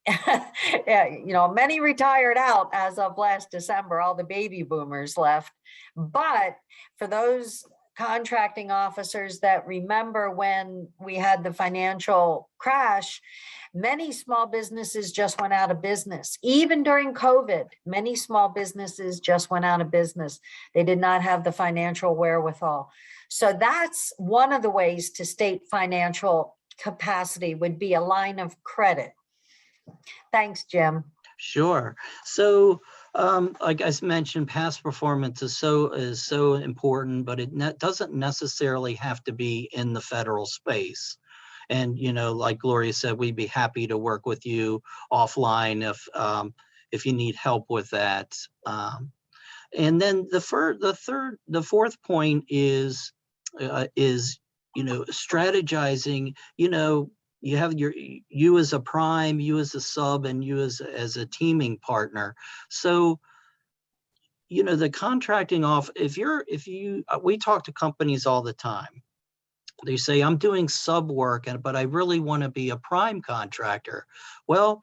many retired out as of last December, all the baby boomers left. But for those contracting officers that remember when we had the financial crash, many small businesses just went out of business. Even during COVID, many small businesses just went out of business. They did not have the financial wherewithal. So that's one of the ways to state financial capacity, would be a line of credit. Thanks, Jim.
Sure. So, like I mentioned, past performance is so important, but it doesn't necessarily have to be in the federal space. And like Gloria said, we'd be happy to work with you offline if you need help with that. And then the fourth point is strategizing, you have you as a prime, you as a sub, and you as a teaming partner. So, the contracting off, we talk to companies all the time. They say, I'm doing sub work, but I really want to be a prime contractor. Well,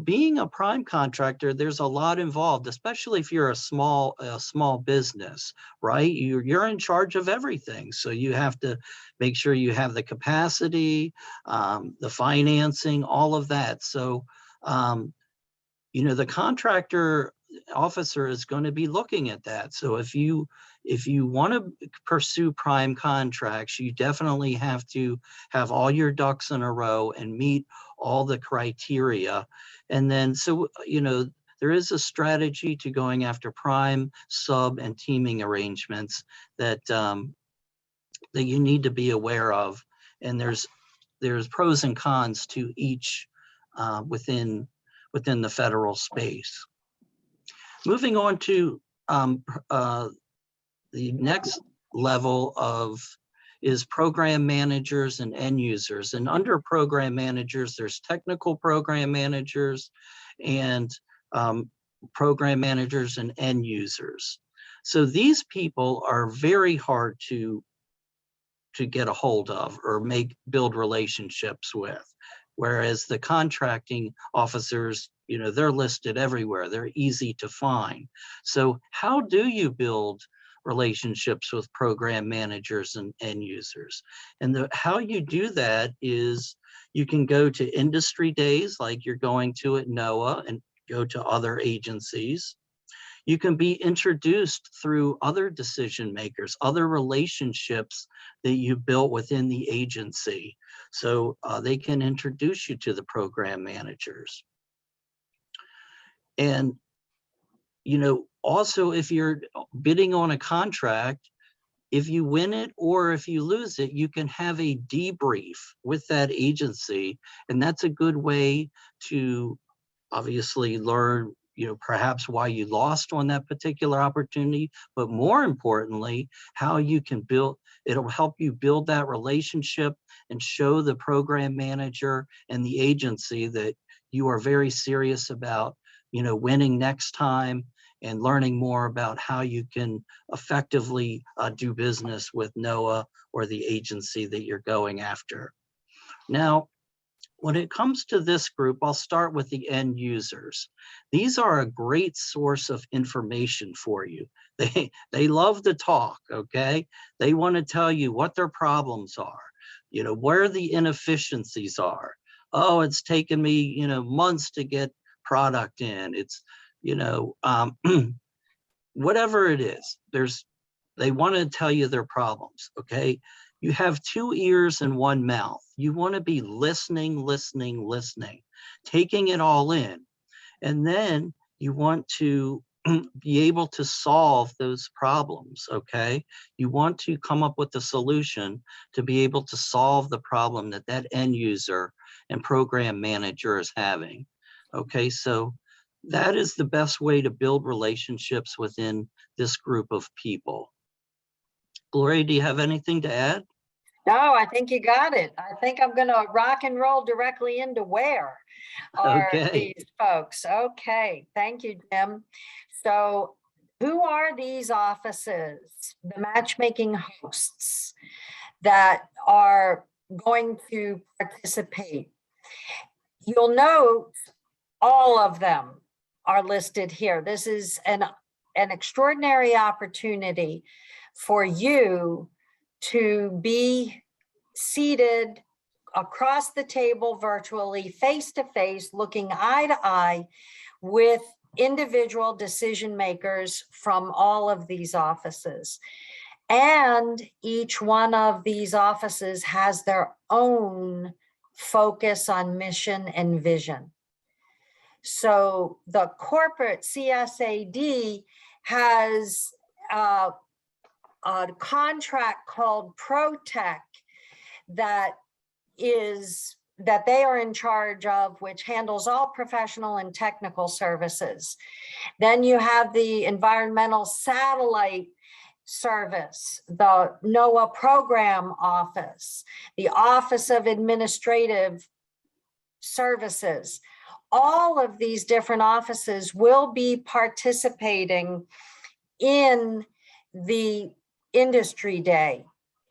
being a prime contractor, there's a lot involved, especially if you're a small business, right? You're in charge of everything. So you have to make sure you have the capacity, the financing, all of that. So, the contractor officer is going to be looking at that. So if you want to pursue prime contracts, you definitely have to have all your ducks in a row and meet all the criteria. And then, so, there is a strategy to going after prime, sub, and teaming arrangements that you need to be aware of. And there's pros and cons to each within the federal space. Moving on to the next level is program managers and end users. And under program managers, there's technical program managers and program managers and end users. So these people are very hard to get a hold of or build relationships with. Whereas the contracting officers, they're listed everywhere. They're easy to find. So how do you build relationships with program managers and end users? And how you do that is you can go to industry days like you're going to at NOAA and go to other agencies. You can be introduced through other decision makers, other relationships that you built within the agency. So they can introduce you to the program managers. And, also if you're bidding on a contract, if you win it or if you lose it, you can have a debrief with that agency. And that's a good way to obviously learn, perhaps why you lost on that particular opportunity, but more importantly, how you can it'll help you build that relationship and show the program manager and the agency that you are very serious about, winning next time and learning more about how you can effectively do business with NOAA or the agency that you're going after. Now, when it comes to this group, I'll start with the end users. These are a great source of information for you. They love to talk, okay? They want to tell you what their problems are, where the inefficiencies are. Oh, it's taken me, months to get product in. It's, whatever it is, they want to tell you their problems, okay? You have 2 ears and 1 mouth. You want to be listening, taking it all in. And then you want to be able to solve those problems, okay? You want to come up with a solution to be able to solve the problem that end user and program manager is having, okay? So that is the best way to build relationships within this group of people. Gloria, do you have anything to add?
No, I think you got it. I think I'm going to rock and roll directly into where are these folks. Okay, thank you, Jim. So who are these offices, the matchmaking hosts that are going to participate? You'll note all of them are listed here. This is an extraordinary opportunity for you to be seated across the table virtually, face to face, looking eye to eye with individual decision makers from all of these offices. And each one of these offices has their own focus on mission and vision. So the corporate CSAD has a contract called ProTech that they are in charge of, which handles all professional and technical services. Then you have the environmental satellite Service, the NOAA Program Office, the Office of Administrative Services. All of these different offices will be participating in the industry day.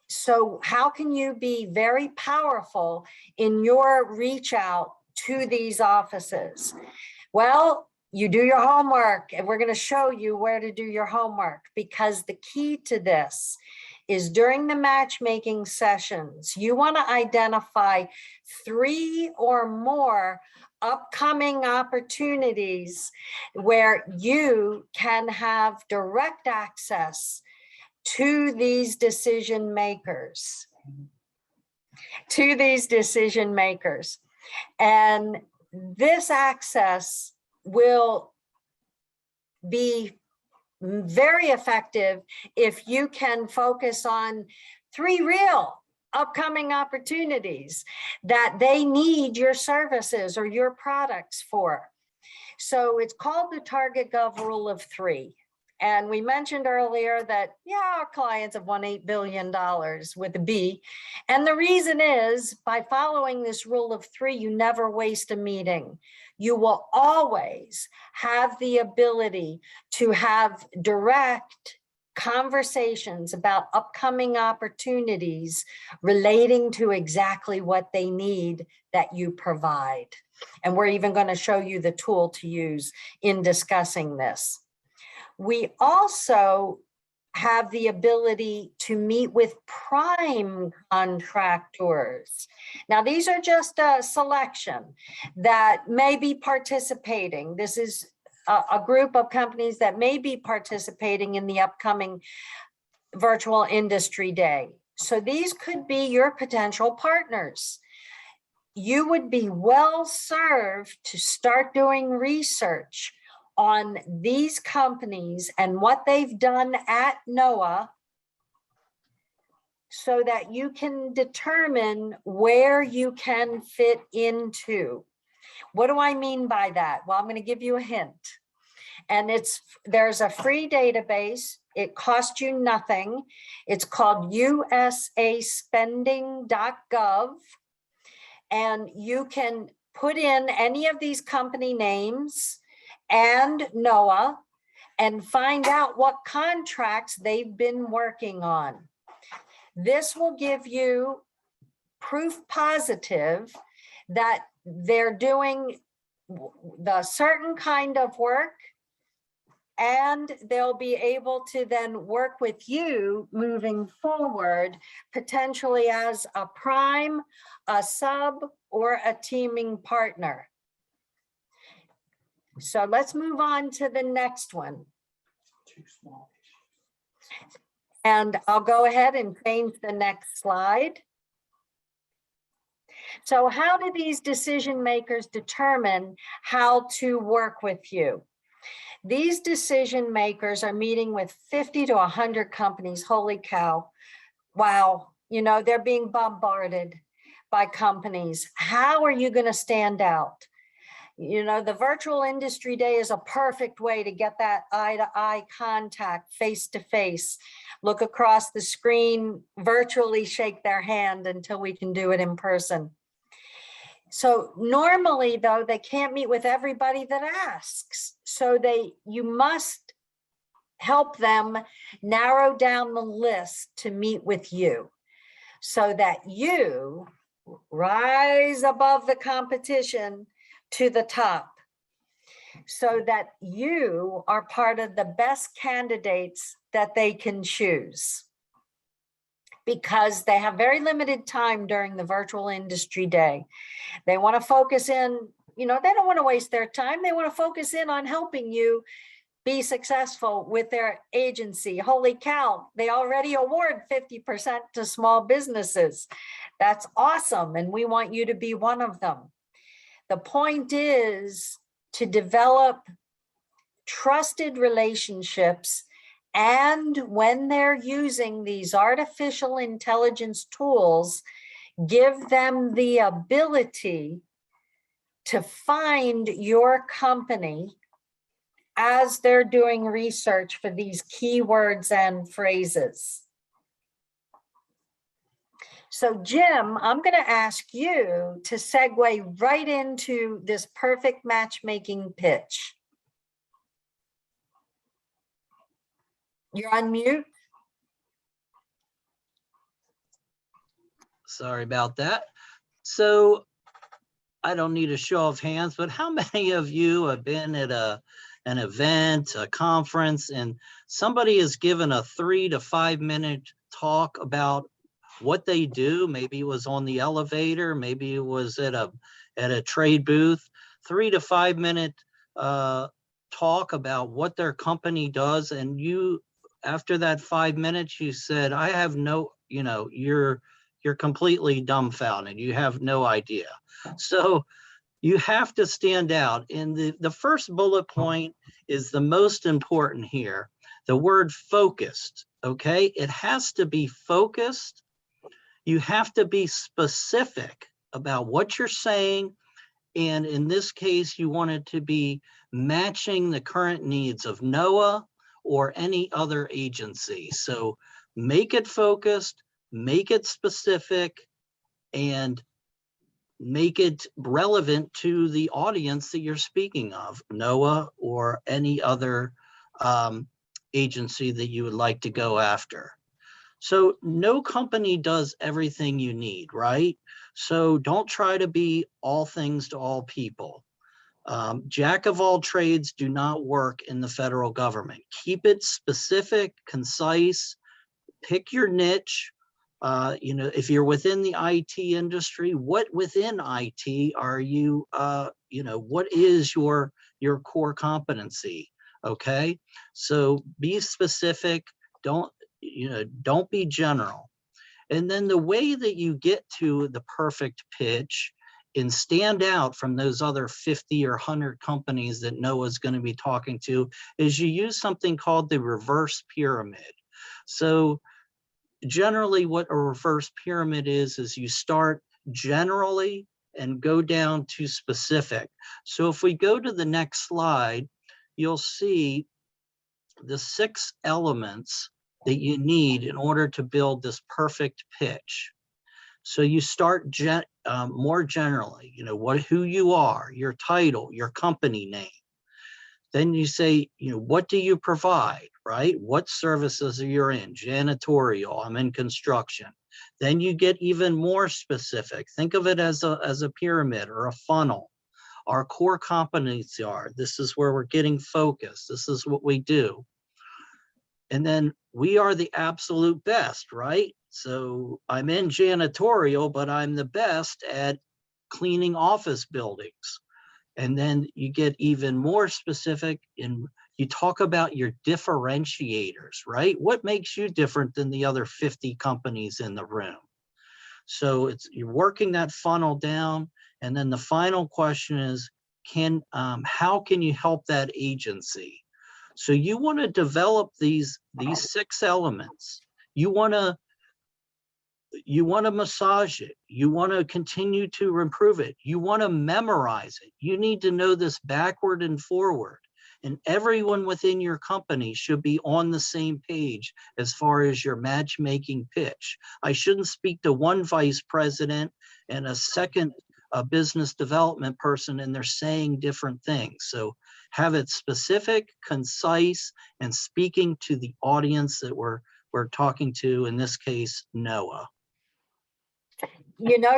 So how can you be very powerful in your reach out to these offices? Well, you do your homework, and we're going to show you where to do your homework, because the key to this is during the matchmaking sessions, you want to identify 3 or more upcoming opportunities where you can have direct access to these decision makers, And this access will be very effective if you can focus on 3 real upcoming opportunities that they need your services or your products for. So it's called the Target Gov Rule of 3. And we mentioned earlier that, our clients have won $8 billion with a B. And the reason is, by following this rule of 3, you never waste a meeting. You will always have the ability to have direct conversations about upcoming opportunities relating to exactly what they need that you provide. And we're even going to show you the tool to use in discussing this. We also have the ability to meet with prime contractors. Now, these are just a selection that may be participating. This is a group of companies that may be participating in the upcoming virtual industry day. So these could be your potential partners. You would be well served to start doing research on these companies and what they've done at NOAA, so that you can determine where you can fit into. What do I mean by that? Well, I'm going to give you a hint. And there's a free database. It costs you nothing. It's called usaspending.gov. And you can put in any of these company names and NOAA and find out what contracts they've been working on. This will give you proof positive that they're doing the certain kind of work, and they'll be able to then work with you moving forward, potentially as a prime, a sub, or a teaming partner. So let's move on to the next one. And I'll go ahead and change the next slide. So how do these decision makers determine how to work with you? These decision makers are meeting with 50 to 100 companies. Holy cow. Wow. They're being bombarded by companies. How are you going to stand out? The virtual industry day is a perfect way to get that eye-to-eye contact, face-to-face, look across the screen, virtually shake their hand until we can do it in person. So normally, though, they can't meet with everybody that asks. So you must help them narrow down the list to meet with you, so that you rise above the competition to the top, so that you are part of the best candidates that they can choose, because they have very limited time during the virtual industry day. They want to focus in, they don't want to waste their time. They want to focus in on helping you be successful with their agency. Holy cow, they already award 50% to small businesses. That's awesome. And we want you to be one of them. The point is to develop trusted relationships, and when they're using these artificial intelligence tools, give them the ability to find your company as they're doing research for these keywords and phrases. So Jim, I'm going to ask you to segue right into this perfect matchmaking pitch. You're on mute.
Sorry about that. So I don't need a show of hands, but how many of you have been at an event, a conference, and somebody is given a 3 to 5 minute talk about what they do? Maybe it was on the elevator, maybe it was at a trade booth. 3 to 5 minute talk about what their company does, and you, after that 5 minutes, you said, I have no, you're completely dumbfounded. You have no idea. So you have to stand out. And the first bullet point is the most important here. The word focused, okay? It has to be focused. You have to be specific about what you're saying. And in this case, you want it to be matching the current needs of NOAA or any other agency. So make it focused, make it specific, and make it relevant to the audience that you're speaking of, NOAA or any other agency that you would like to go after. So no company does everything you need, right? So don't try to be all things to all people. Jack of all trades do not work in the federal government. Keep it specific, concise, pick your niche. If you're within the IT industry, what within IT are you, what is your core competency? Okay, so be specific. Don't be general. And then the way that you get to the perfect pitch and stand out from those other 50 or 100 companies that NOAA is going to be talking to is you use something called the reverse pyramid. So generally what a reverse pyramid is you start generally and go down to specific. So if we go to the next slide, you'll see the 6 elements that you need in order to build this perfect pitch. So you start more generally, who you are, your title, your company name. Then you say, what do you provide, right? What services are you in? Janitorial, I'm in construction. Then you get even more specific. Think of it as a pyramid or a funnel. Our core competencies are, this is where we're getting focused. This is what we do. And then we are the absolute best, right? So I'm in janitorial, but I'm the best at cleaning office buildings. And then you get even more specific and you talk about your differentiators, right? What makes you different than the other 50 companies in the room? So you're working that funnel down. And then the final question is, how can you help that agency? So you want to develop these 6 elements. You want to massage it. You want to continue to improve it. You want to memorize it. You need to know this backward and forward. And everyone within your company should be on the same page as far as your matchmaking pitch. I shouldn't speak to one vice president and a second business development person and they're saying different things. So have it specific, concise, and speaking to the audience that we're talking to, in this case, NOAA.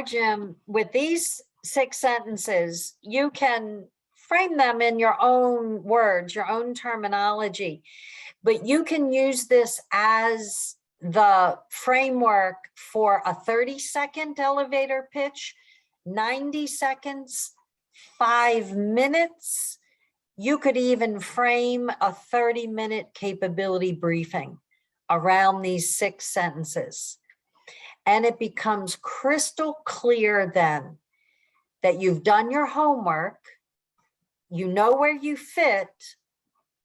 Jim, with these 6 sentences, you can frame them in your own words, your own terminology, but you can use this as the framework for a 30-second elevator pitch, 90 seconds, 5 minutes. You could even frame a 30-minute capability briefing around these 6 sentences. And it becomes crystal clear then that you've done your homework, you know where you fit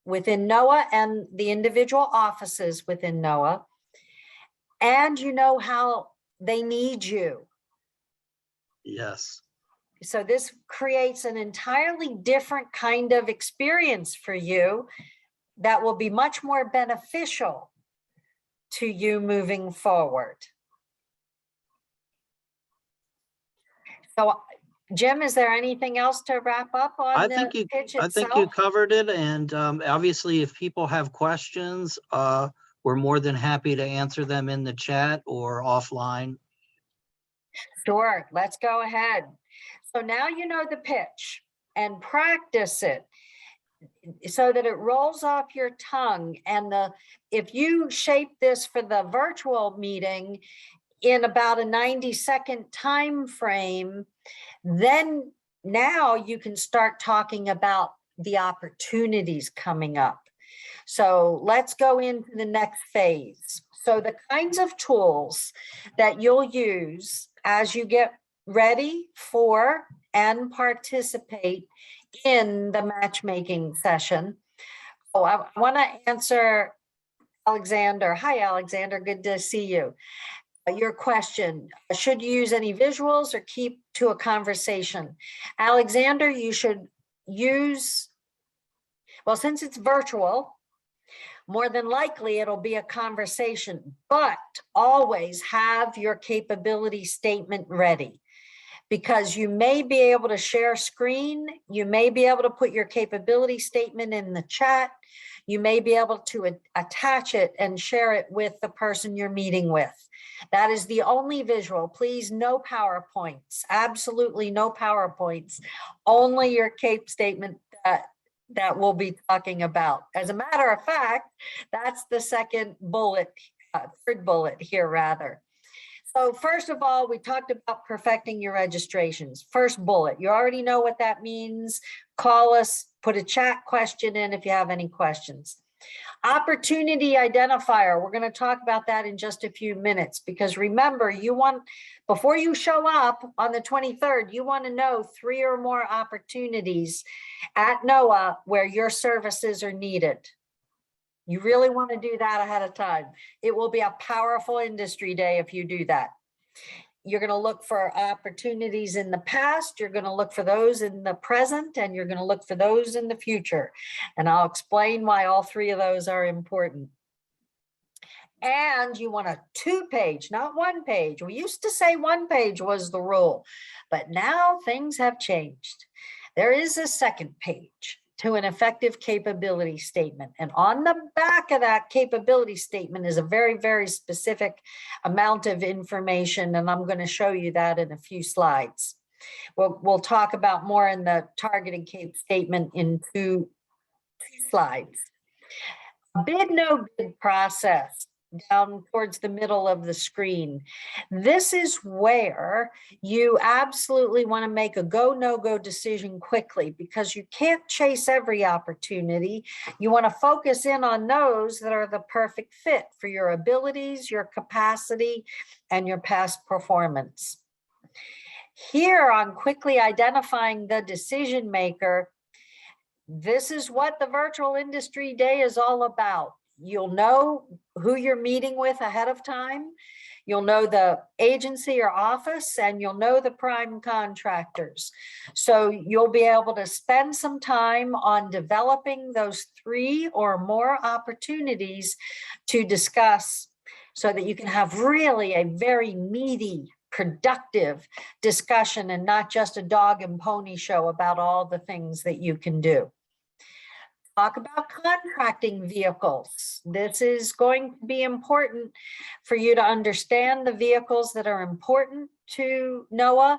within NOAA and the individual offices within NOAA, and you know how they need you.
Yes.
So this creates an entirely different kind of experience for you that will be much more beneficial to you moving forward. So, Jim, is there anything else to wrap up on
I
the
think you,
pitch
I think you
itself?
covered it. And obviously, if people have questions, we're more than happy to answer them in the chat or offline.
Sure, let's go ahead. So now you know the pitch, and practice it so that it rolls off your tongue. And if you shape this for the virtual meeting in about a 90-second time frame, then now you can start talking about the opportunities coming up. So let's go into the next phase. So the kinds of tools that you'll use as you get ready for and participate in the matchmaking session. Oh, I want to answer Alexander. Hi, Alexander. Good to see you. Your question, should you use any visuals or keep to a conversation? Alexander, you should use, well, since it's virtual, more than likely it'll be a conversation, but always have your capability statement ready, because you may be able to share screen, you may be able to put your capability statement in the chat, you may be able to attach it and share it with the person you're meeting with. That is the only visual. Please, no PowerPoints, absolutely no PowerPoints, only your CAPE statement that we'll be talking about. As a matter of fact, that's the second bullet, third bullet here rather. So first of all, we talked about perfecting your registrations. First bullet, you already know what that means. Call us, put a chat question in if you have any questions. Opportunity identifier, we're going to talk about that in just a few minutes, because remember, before you show up on the 23rd, you want to know 3 or more opportunities at NOAA where your services are needed. You really want to do that ahead of time. It will be a powerful industry day if you do that. You're going to look for opportunities in the past, you're going to look for those in the present, and you're going to look for those in the future. And I'll explain why all 3 of those are important. And you want a 2-page, not 1 page. We used to say 1 page was the rule, but now things have changed. There is a 2nd page to an effective capability statement. And on the back of that capability statement is a very, very specific amount of information. And I'm going to show you that in a few slides. We'll talk about more in the targeted CAPE statement in 2 slides. Bid no bid process down towards the middle of the screen. This is where you absolutely want to make a go, no-go decision quickly, because you can't chase every opportunity. You want to focus in on those that are the perfect fit for your abilities, your capacity, and your past performance. Here on quickly identifying the decision maker, this is what the virtual industry day is all about. You'll know who you're meeting with ahead of time. You'll know the agency or office, and you'll know the prime contractors. So you'll be able to spend some time on developing those 3 or more opportunities to discuss, so that you can have really a very meaty, productive discussion and not just a dog and pony show about all the things that you can do. Talk about contracting vehicles. This is going to be important for you to understand the vehicles that are important to NOAA.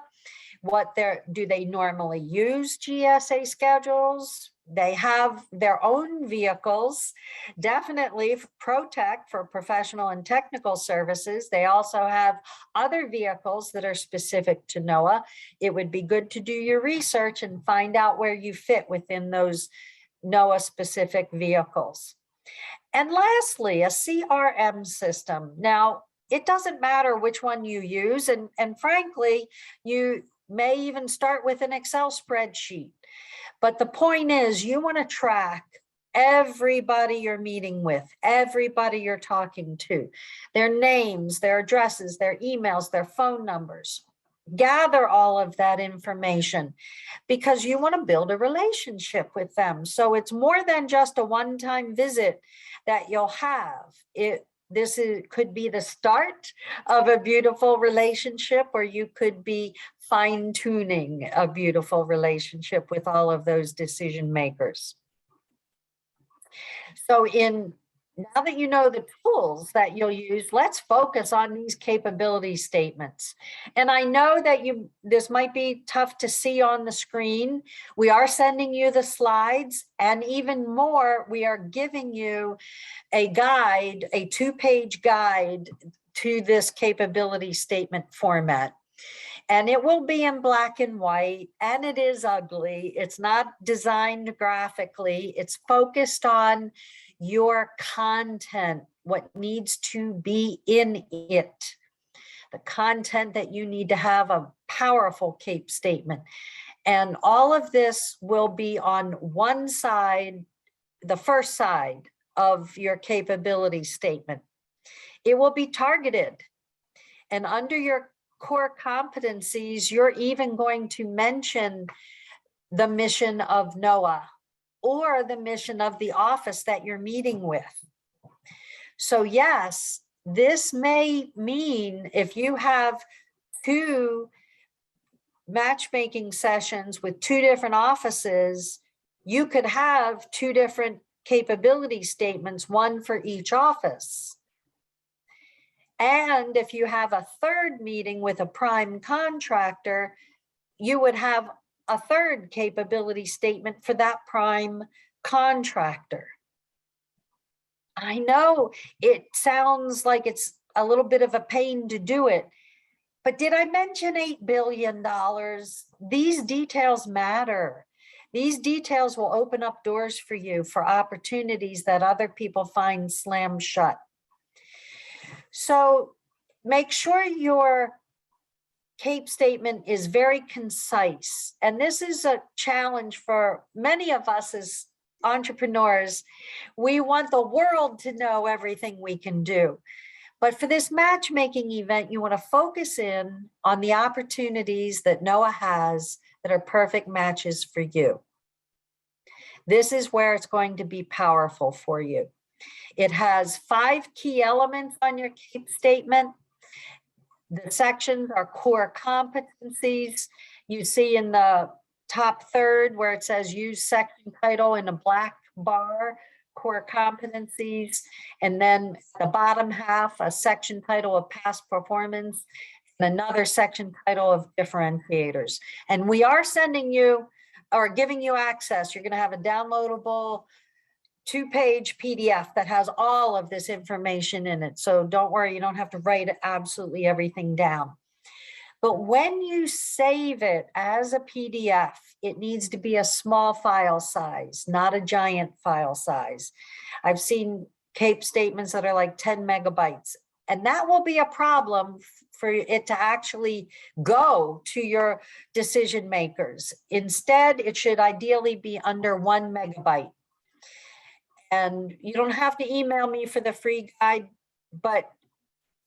Do they normally use GSA schedules? They have their own vehicles, definitely for ProTech for professional and technical services. They also have other vehicles that are specific to NOAA. It would be good to do your research and find out where you fit within those NOAA specific vehicles. And lastly, a CRM system. Now, it doesn't matter which one you use, and frankly, you may even start with an Excel spreadsheet. But the point is, you want to track everybody you're meeting with, everybody you're talking to, their names, their addresses, their emails, their phone numbers. gather all of that information because you want to build a relationship with them. So it's more than just a one-time visit that you'll have. Could be the start of a beautiful relationship, or you could be fine-tuning a beautiful relationship with all of those decision makers. So now that you know the tools that you'll use, let's focus on these capability statements. And I know that this might be tough to see on the screen. We are sending you the slides, and even more, we are giving you a guide, a 2-page guide to this capability statement format. And it will be in black and white, and it is ugly. It's not designed graphically. It's focused on your content, what needs to be in it, the content that you need to have a powerful CAPE statement. And all of this will be on one side, the first side of your capability statement. It will be targeted. And under your core competencies, you're even going to mention the mission of NOAA or the mission of the office that you're meeting with. So yes, this may mean if you have 2 matchmaking sessions with 2 different offices, you could have 2 different capability statements, one for each office. And if you have a 3rd meeting with a prime contractor, you would have a 3rd capability statement for that prime contractor. I know it sounds like it's a little bit of a pain to do it, but did I mention $8 billion? These details matter. These details will open up doors for you for opportunities that other people find slammed shut. So make sure your CAPE statement is very concise. And this is a challenge for many of us as entrepreneurs. We want the world to know everything we can do. But for this matchmaking event, you want to focus in on the opportunities that NOAA has that are perfect matches for you. This is where it's going to be powerful for you. It has 5 key elements on your CAPE statement. The sections are core competencies. You see in the top 3rd where it says use section title in a black bar, core competencies. And then the bottom half, a section title of past performance, and another section title of differentiators. And we are sending you or giving you access. You're going to have a downloadable 2-page PDF that has all of this information in it. So don't worry, you don't have to write absolutely everything down. But when you save it as a PDF, it needs to be a small file size, not a giant file size. I've seen CAPE statements that are like 10 megabytes, and that will be a problem for it to actually go to your decision makers. Instead, it should ideally be under 1 megabyte. And you don't have to email me for the free guide, but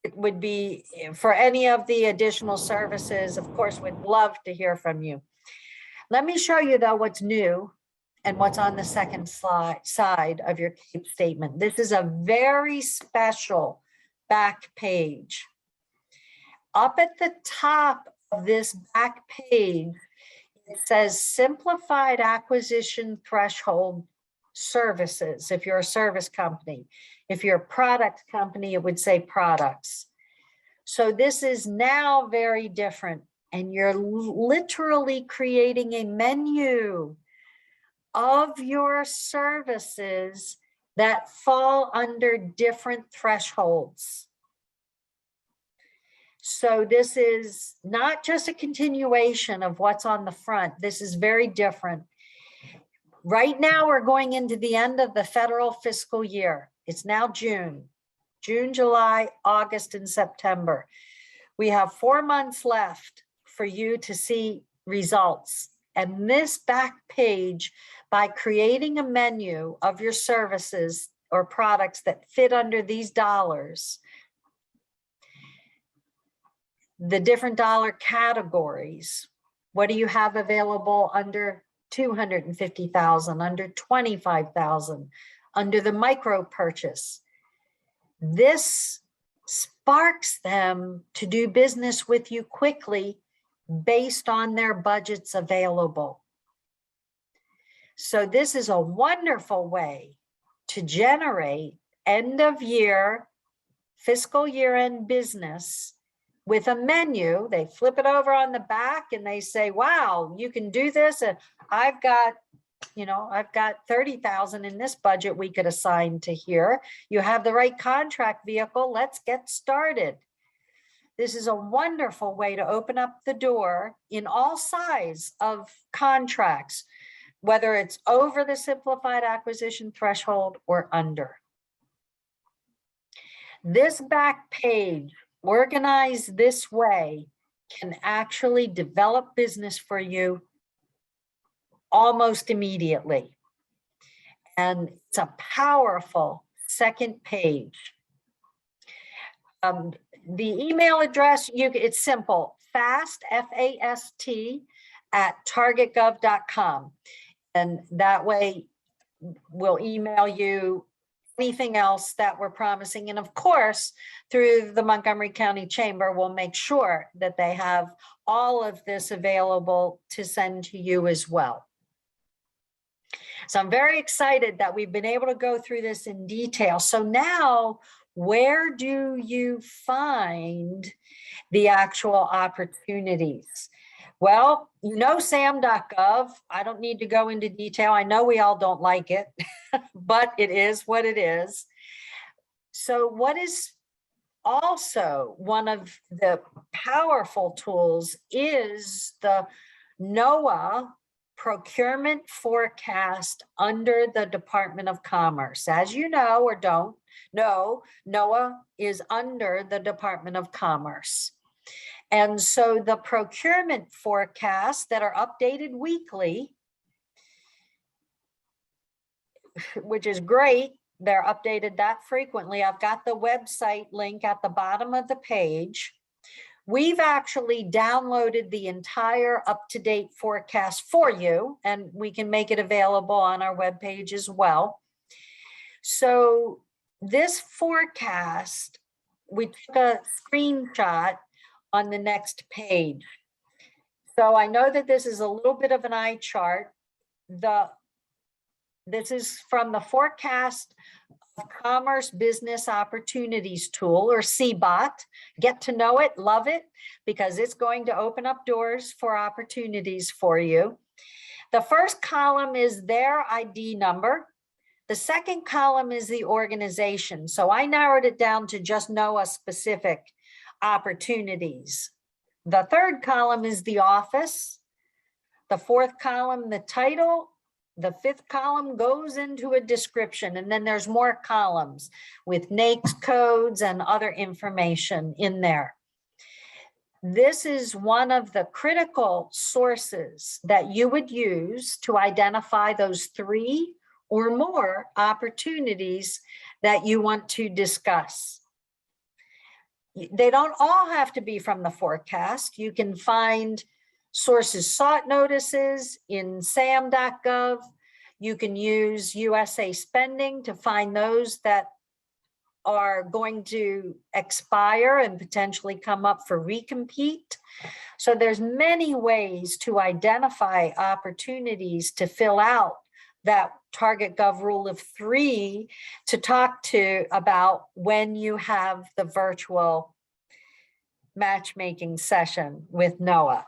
it would be for any of the additional services. Of course, we'd love to hear from you. Let me show you though what's new and what's on the second side of your CAPE statement. This is a very special back page. Up at the top of this back page, it says simplified acquisition threshold services. If you're a service company, if you're a product company, it would say products. So this is now very different, and you're literally creating a menu of your services that fall under different thresholds. So this is not just a continuation of what's on the front. This is very different. Right now, we're going into the end of the federal fiscal year. It's now June, July, August, and September. We have 4 months left for you to see results. And this back page, by creating a menu of your services or products that fit under these dollars, the different dollar categories. What do you have available under 250,000, under 25,000, under the micro purchase? This sparks them to do business with you quickly based on their budgets available. So this is a wonderful way to generate end of year, fiscal year end business with a menu. They flip it over on the back and they say, wow, you can do this. And I've got 30,000 in this budget we could assign to here. You have the right contract vehicle. Let's get started. This is a wonderful way to open up the door in all size of contracts, whether it's over the simplified acquisition threshold or under. This back page, organized this way, can actually develop business for you almost immediately. And it's a powerful second page. The email address, it's simple, fast, F-A-S-T, @targetgov.com. And that way we'll email you anything else that we're promising. And of course, through the Montgomery County Chamber, we'll make sure that they have all of this available to send to you as well. So I'm very excited that we've been able to go through this in detail. So now, where do you find the actual opportunities? Well, you know SAM.gov. I don't need to go into detail. I know we all don't like it, but it is what it is. So what is also one of the powerful tools is the NOAA procurement forecast under the Department of Commerce. As you know or don't know, NOAA is under the Department of Commerce. And so the procurement forecasts that are updated weekly, which is great, they're updated that frequently. I've got the website link at the bottom of the page. We've actually downloaded the entire up-to-date forecast for you, and we can make it available on our webpage as well. So this forecast, we took a screenshot on the next page. So I know that this is a little bit of an eye chart. This is from the Forecast of Commerce Business Opportunities tool, or CBOT. Get to know it, love it, because it's going to open up doors for opportunities for you. The first column is their ID number. The second column is the organization. So I narrowed it down to just NOAA specific opportunities. The third column is the office. The fourth column, the title. The fifth column goes into a description, and then there's more columns with NAICS codes and other information in there. This is one of the critical sources that you would use to identify those 3 or more opportunities that you want to discuss. They don't all have to be from the forecast. You can find sources sought notices in SAM.gov. You can use USA Spending to find those that are going to expire and potentially come up for recompete. So there's many ways to identify opportunities to fill out that Target Gov rule of 3 to talk to about when you have the virtual matchmaking session with NOAA.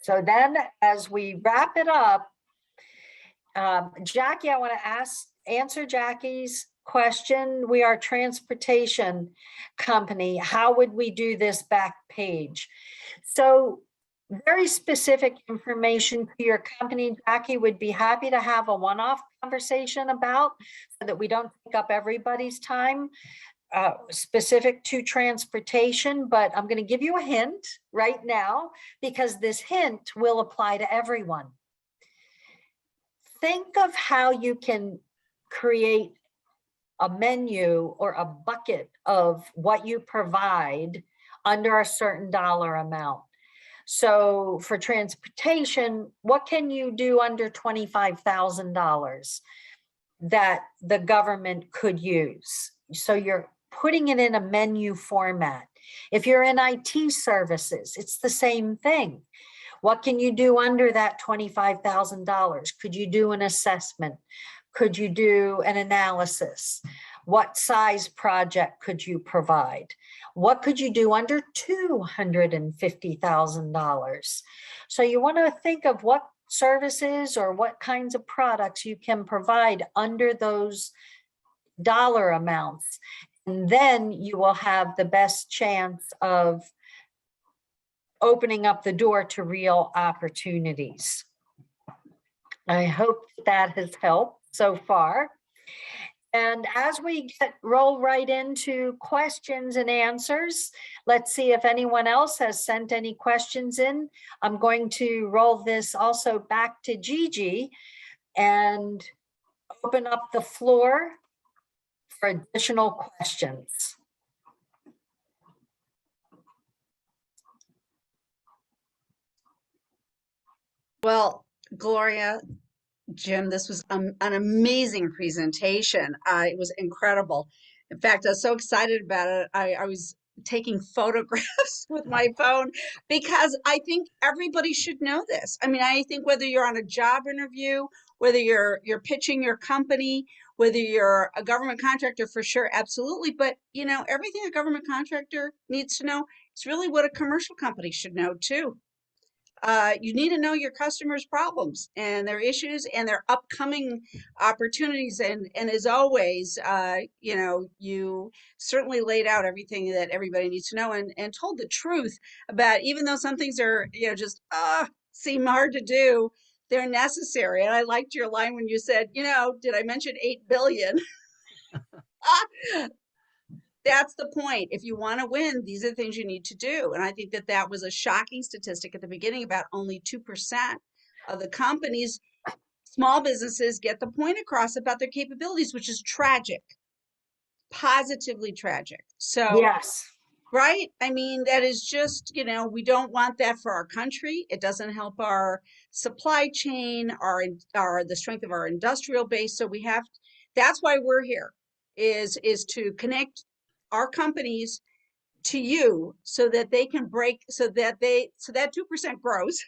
So then as we wrap it up, Jackie, I want to answer Jackie's question. We are a transportation company. How would we do this back page? So very specific information to your company, Jackie would be happy to have a one-off conversation about, so that we don't take up everybody's time specific to transportation. But I'm going to give you a hint right now, because this hint will apply to everyone. Think of how you can create a menu or a bucket of what you provide under a certain dollar amount. So for transportation, what can you do under $25,000 that the government could use? So you're putting it in a menu format. If you're in IT services, it's the same thing. What can you do under that $25,000? Could you do an assessment? Could you do an analysis? What size project could you provide? What could you do under $250,000? So you want to think of what services or what kinds of products you can provide under those dollar amounts. And then you will have the best chance of opening up the door to real opportunities. I hope that has helped so far. And as we roll right into questions and answers, let's see if anyone else has sent any questions in. I'm going to roll this also back to Gigi and open up the floor for additional questions.
Well, Gloria, Jim, this was an amazing presentation. It was incredible. In fact, I was so excited about it. I was taking photographs with my phone because I think everybody should know this. I mean, I think whether you're on a job interview, whether you're pitching your company, whether you're a government contractor, for sure, absolutely. But you know, everything a government contractor needs to know is really what a commercial company should know too. You need to know your customers' problems and their issues and their upcoming opportunities. And as always, you know, you certainly laid out everything that everybody needs to know and told the truth about, even though some things are, you know, just seem hard to do, they're necessary. And I liked your line when you said, you know, did I mention 8 billion? That's the point. If you want to win, these are the things you need to do. And I think that that was a shocking statistic at the beginning about only 2% of the companies, small businesses, get the point across about their capabilities, which is tragic, positively tragic. So,
Yes.
right? I mean, that is just, you know, we don't want that for our country. It doesn't help our supply chain, the strength of our industrial base. So we have, that's why we're here, is to connect our companies to you so that they can break, so that 2% grows,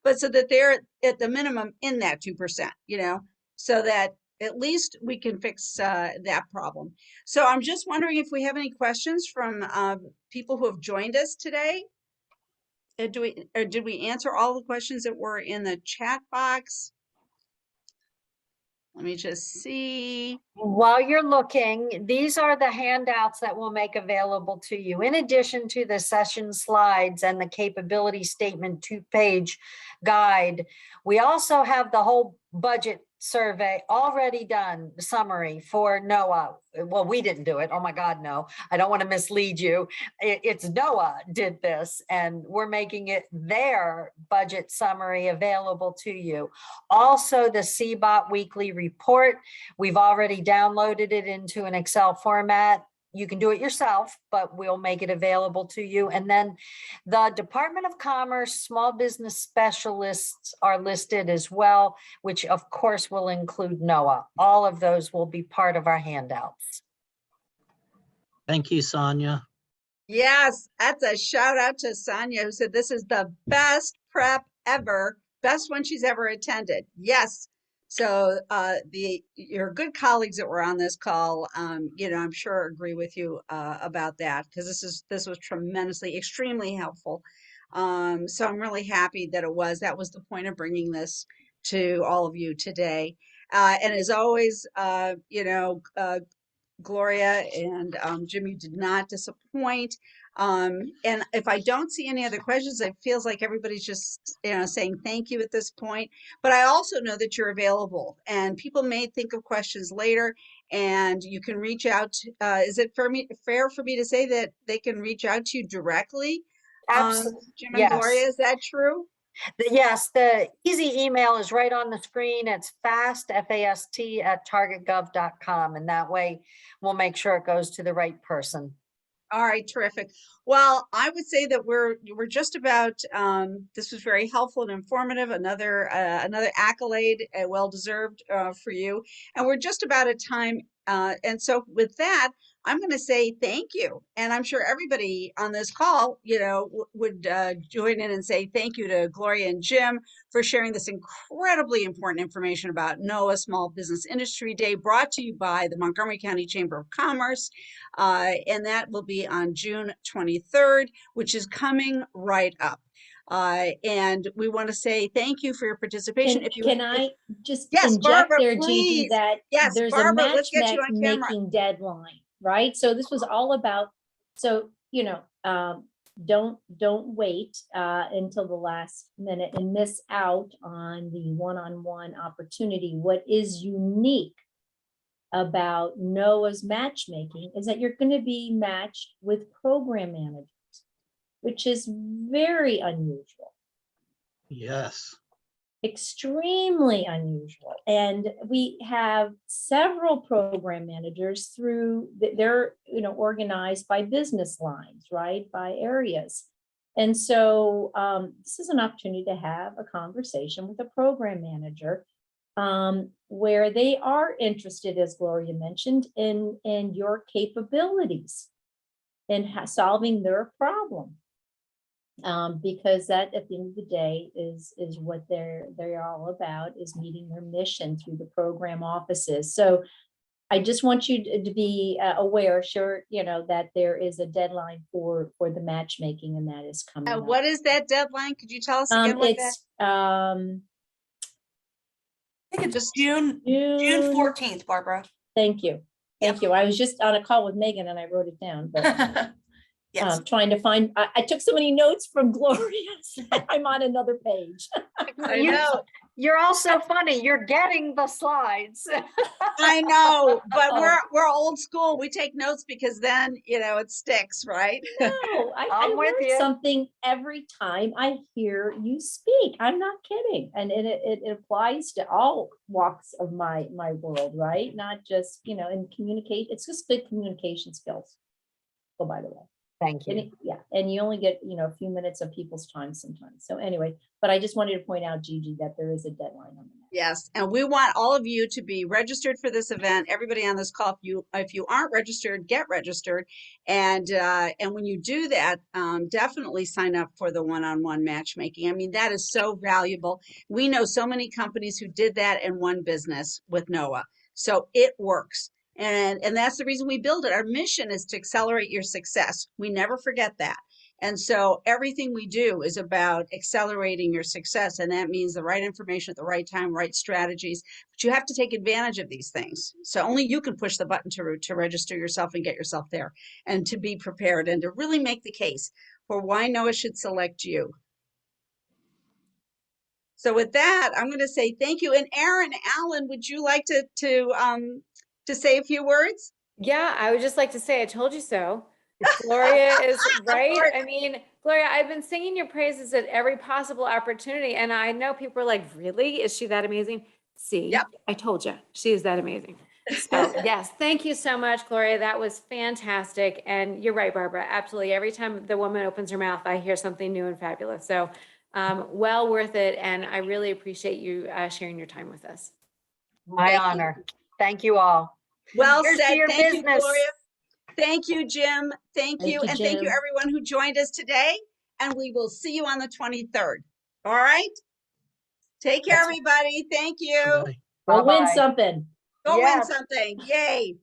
but so that they're at the minimum in that 2%, you know, so that at least we can fix that problem. So I'm just wondering if we have any questions from people who have joined us today. Did we answer all the questions that were in the chat box? Let me just see.
While you're looking, these are the handouts that we'll make available to you. In addition to the session slides and the capability statement 2-page guide, we also have the whole budget survey already done, summary for NOAA. Well, we didn't do it. Oh my God, no. I don't want to mislead you. It's NOAA did this, and we're making it their budget summary available to you. Also, the Sba weekly report, we've already downloaded it into an Excel format. You can do it yourself, but we'll make it available to you. And then the Department of Commerce small business specialists are listed as well, which of course will include NOAA. All of those will be part of our handouts.
Thank you, Sonia.
Yes, that's a shout out to Sonia, who said this is the best prep ever, best one she's ever attended. Yes. So your good colleagues that were on this call, you know, I'm sure agree with you about that, because this was tremendously, extremely helpful. So I'm really happy that that was the point of bringing this to all of you today. And as always, you know, Gloria and Jim, you did not disappoint. And if I don't see any other questions, it feels like everybody's just, you know, saying thank you at this point. But I also know that you're available, and people may think of questions later, and you can reach out. Is it fair for me to say that they can reach out to you directly?
Absolutely.
Jim and Gloria, is that true?
Yes, the easy email is right on the screen. It's fast, FAST @targetgov.com. And that way we'll make sure it goes to the right person.
All right, terrific. Well, I would say that we're just about, this was very helpful and informative, another accolade, well deserved for you. And we're just about at time. And so with that, I'm going to say thank you. And I'm sure everybody on this call, would join in and say thank you to Gloria and Jim for sharing this incredibly important information about NOAA Small Business Industry Day, brought to you by the Montgomery County Chamber of Commerce. And that will be on June 23rd, which is coming right up. And we want to say thank you for your participation.
Can I just
Yes,
inject
Barbara,
there, Gigi,
please.
that
Yes,
there's
Barbara,
a
let's get you on camera.
matchmaking deadline, right? So this was all about, so, don't wait until the last minute and miss out on the one-on-one opportunity. What is unique about NOAA's matchmaking is that you're going to be matched with program managers, which is very unusual.
Yes.
Extremely unusual. And we have several program managers through, they're, organized by business lines, right? By areas. And so this is an opportunity to have a conversation with a program manager where they are interested, as Gloria mentioned, in your capabilities in solving their problem. Because that, at the end of the day, is what they're all about, is meeting their mission through the program offices. So I just want you to be aware, sure, that there is a deadline for the matchmaking, and that is coming up.
What is that deadline? Could you tell us again what that?
It's
I think it's
Just
June 14th, Barbara.
Thank you. Thank you. I was just on a call with Megan and I wrote it down, but
Yes.
trying to find, I took so many notes from Gloria. I'm on another page.
I know.
You're also funny. You're getting the slides.
I know, but we're old school. We take notes because then, it sticks, right?
No, I
I'm with
learn
you.
something every time I hear you speak. I'm not kidding. And it applies to all walks of my world, right? Not just, in communicate. It's just good communication skills. Oh, by the way.
Thank you.
And you only get, a few minutes of people's time sometimes. So anyway, but I just wanted to point out, Gigi, that there is a deadline on that.
Yes, and we want all of you to be registered for this event. Everybody on this call, if you aren't registered, get registered. And when you do that, definitely sign up for the one-on-one matchmaking. I mean, that is so valuable. We know so many companies who did that and won business with NOAA. So it works. And that's the reason we build it. Our mission is to accelerate your success. We never forget that. And so everything we do is about accelerating your success. And that means the right information at the right time, right strategies. But you have to take advantage of these things. So only you can push the button to register yourself and get yourself there, and to be prepared and to really make the case for why NOAA should select you. So with that, I'm going to say thank you. And Aaron, Alan, would you like to say a few words?
Yeah, I would just like to say, I told you so. Gloria is right. I mean, Gloria, I've been singing your praises at every possible opportunity. And I know people are like, really? Is she that amazing? See,
Yep.
I told you, she is that amazing. So yes, thank you so much, Gloria. That was fantastic. And you're right, Barbara. Absolutely. Every time the woman opens her mouth, I hear something new and fabulous. So well worth it. And I really appreciate you sharing your time with us.
My honor. Thank you all.
Well
Here's to
said.
your
Thank you,
business.
Gloria. Thank you, Jim. Thank you. And thank you,
Jim.
everyone who joined us today. And we will see you on the 23rd. All right. Take care, everybody. Thank you.
Bye.
We'll win
Bye-bye.
something.
Go win
Yes.
something. Yay.